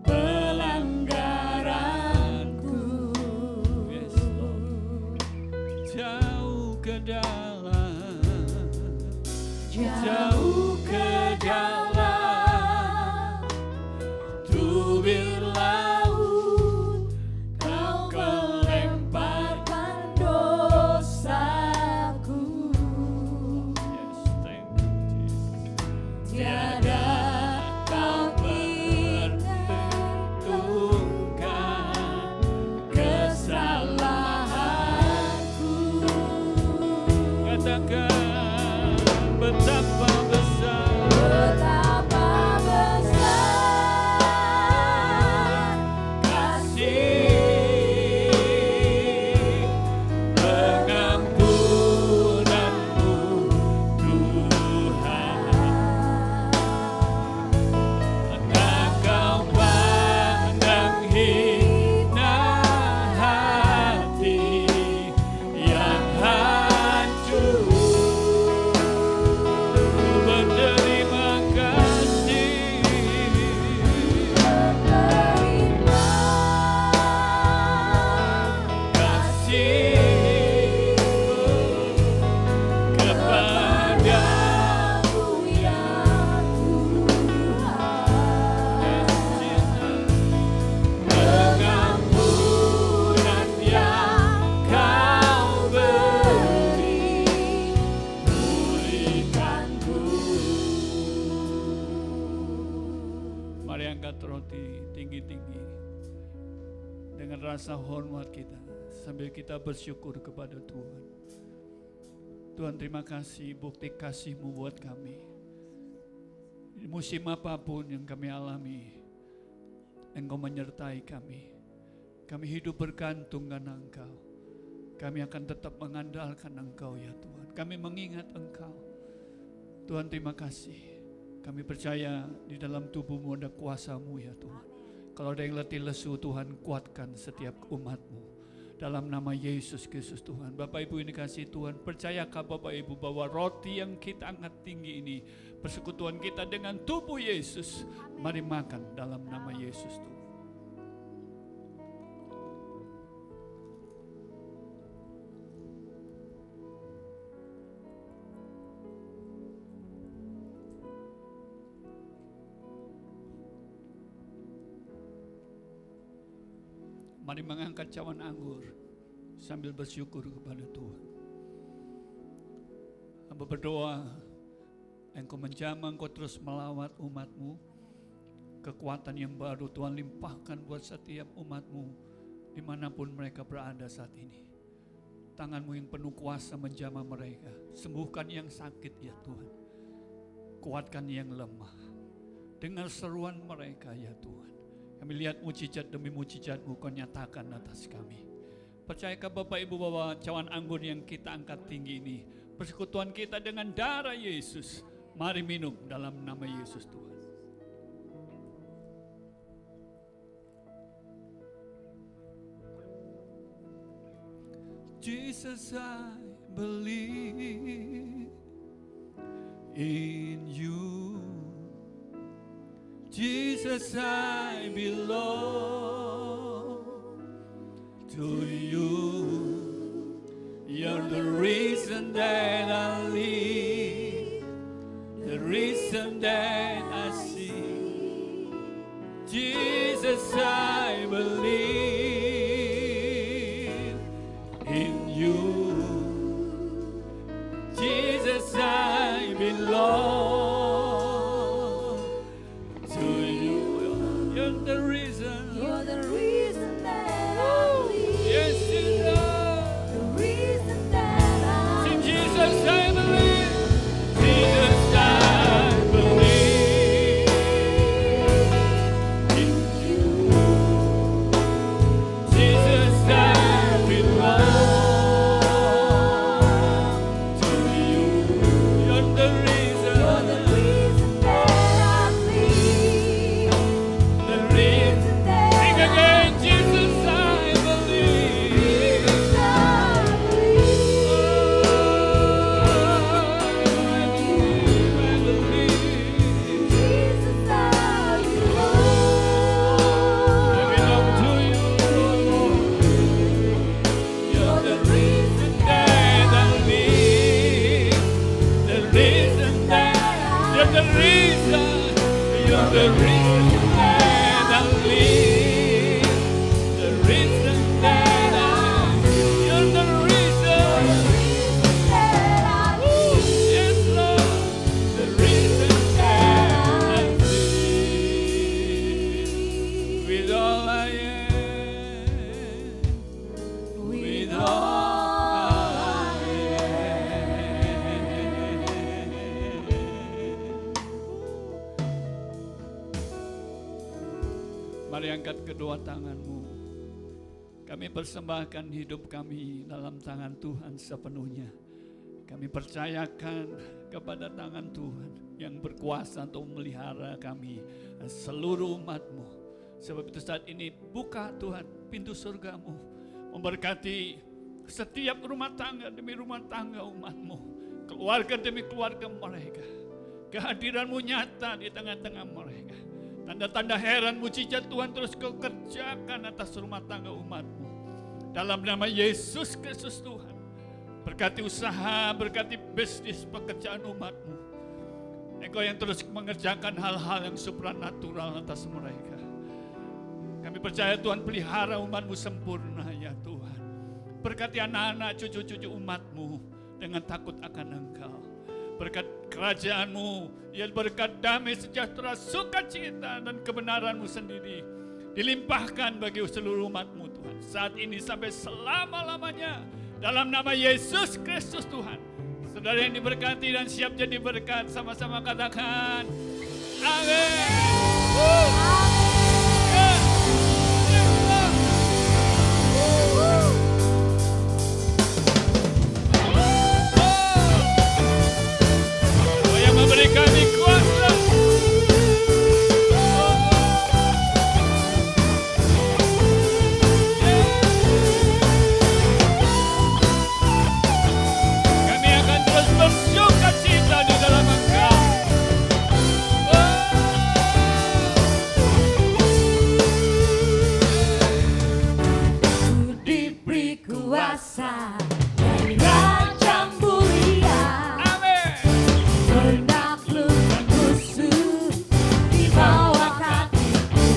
D: pelanggaranku. Yes, Lord. Jauh ke dalam, jauh ke dalam Mari angkat roti tinggi-tinggi dengan rasa hormat kita sambil kita bersyukur kepada Tuhan. Tuhan, terima kasih bukti kasih-Mu buat kami. Di musim apapun yang kami alami, Engkau menyertai kami. Kami hidup bergantung karena Engkau. Kami akan tetap mengandalkan Engkau ya Tuhan. Kami mengingat Engkau. Tuhan, terima kasih. Kami percaya di dalam tubuh-Mu ada kuasa-Mu ya Tuhan. Kalau ada yang letih lesu, Tuhan kuatkan setiap umat-Mu. Dalam nama Yesus Kristus Tuhan. Bapak Ibu ini kasih Tuhan, percayakah Bapak Ibu bahwa roti yang kita angkat tinggi ini persekutuan kita dengan tubuh Yesus. Mari makan dalam nama Yesus Tuhan. Mari mengangkat cawan anggur sambil bersyukur kepada Tuhan. Hamba berdoa, Engkau menjamah, Engkau terus melawat umat-Mu. Kekuatan yang baru Tuhan limpahkan buat setiap umat-Mu dimanapun mereka berada saat ini. Tangan-Mu yang penuh kuasa menjamah mereka. Sembuhkan yang sakit ya Tuhan. Kuatkan yang lemah. Dengar seruan mereka ya Tuhan. Kami lihat mujizat demi mujizat-Mu Kau nyatakan atas kami. Percayakah Bapak Ibu bahwa cawan anggur yang kita angkat tinggi ini persekutuan kita dengan darah Yesus. Mari minum dalam nama Yesus Tuhan. Jesus, I believe in you. Jesus, I belong to you. You're the reason that I live, the reason that I see. Jesus, I believe in you. Jesus, I belong. Mari angkat kedua tanganmu. Kami persembahkan hidup kami dalam tangan Tuhan sepenuhnya. Kami percayakan kepada tangan Tuhan yang berkuasa untuk memelihara kami dan seluruh umat-Mu. Sebab itu saat ini buka Tuhan pintu surga-Mu, memberkati setiap rumah tangga demi rumah tangga umat-Mu, keluarga demi keluarga mereka. Kehadiran-Mu nyata di tengah-tengah mereka. Tanda-tanda heran mujizat Tuhan terus Kau kerjakan atas rumah tangga umat-Mu. Dalam nama Yesus Kristus Tuhan. Berkati usaha, berkati bisnis, pekerjaan umat-Mu. Engkau yang terus mengerjakan hal-hal yang supranatural atas mereka. Kami percaya Tuhan pelihara umat-Mu sempurna ya Tuhan. Berkati anak-anak, cucu-cucu umat-Mu dengan takut akan Engkau. berkat kerajaan-Mu, ya berkat damai, sejahtera, sukacita, dan kebenaran-Mu sendiri dilimpahkan bagi seluruh umat-Mu Tuhan. Saat ini sampai selama-lamanya, dalam nama Yesus Kristus Tuhan. Saudara yang diberkati dan siap jadi berkat, sama-sama katakan, amin. Memberi kami kuasa. Kami akan terus bersukacita di dalam Engkau.
B: Diberi kuasa dari Raja Mulia. Menaklukkan musuh di bawah kakiku.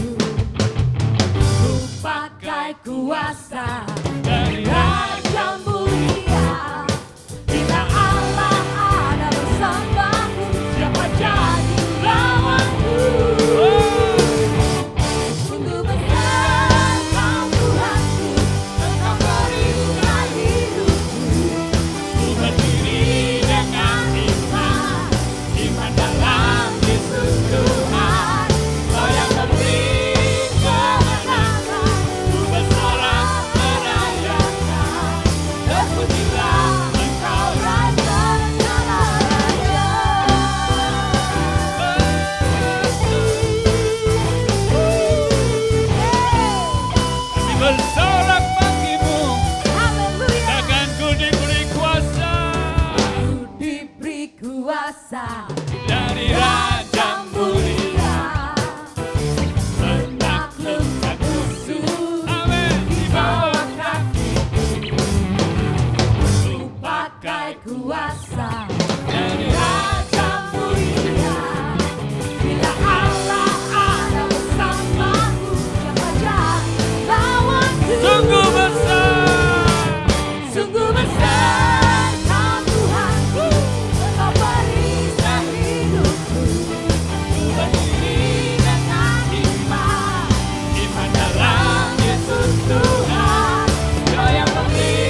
B: Ku pakai kuasa dari Raja Mulia. Bila Allah ada bersamaku, siapa jadi lawanku? Sungguh besar Kau Tuhanku, Engkau berikan hidupku. Ku berdiri dengan iman dalam Yesus Tuhan. Kau yang memberi kemenangan. Ku bersorak merayakan. Terpujilah Engkau Raja segala raja.
D: Kami bersorak bagimu,
B: Haleluya.
D: takkan ku diberi kuasa
B: Ku diberi kuasa
D: dari Raja Mulia.
B: menaklukkan musuh
D: Amin.
B: di bawah kakiku. Ku pakai kuasa dari Raja Mulia. Bila Allah ada bersamaku, siapa jadi lawanku?
D: Sungguh besar.
B: Sungguh besar Kau Tuhanku, Engkau berikan hidupku. Ku berdiri dengan iman dalam Yesus Tuhan. Kau yang memberi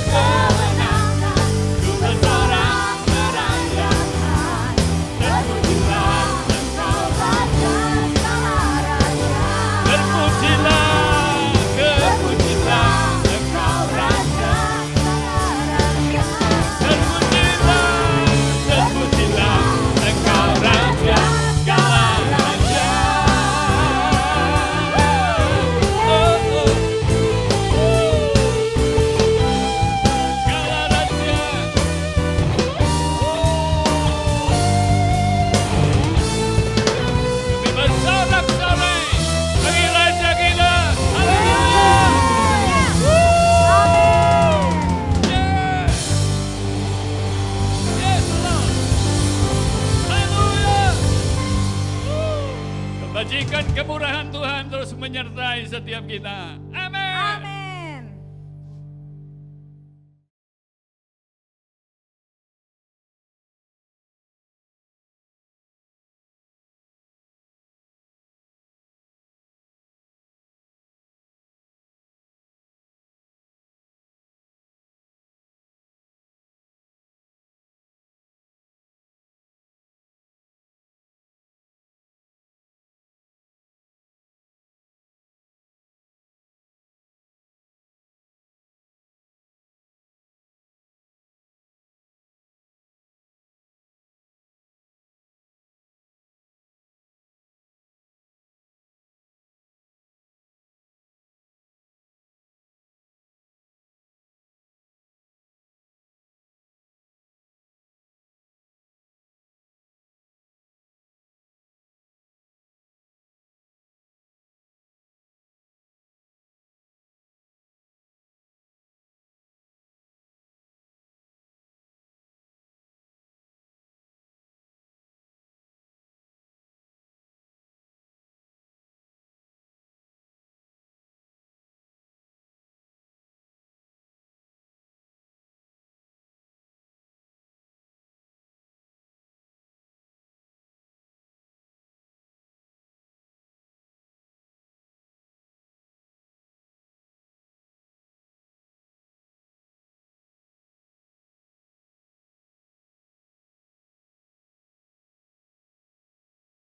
B: kemenangan. Ku bersorak merayakan. Terpujilah Engkau Raja segala raja.
D: Terpujilah, terpujilah
B: Engkau Raja segala raja.
D: terpujilah, terpujilah Engkau Raja segala raja. Segala raja. Kami bersorak-sorai bagi Raja kita. Haleluya. Yes. Yes, Lord. Haleluya. Kebajikan kemurahan Tuhan terus menyertai setiap kita.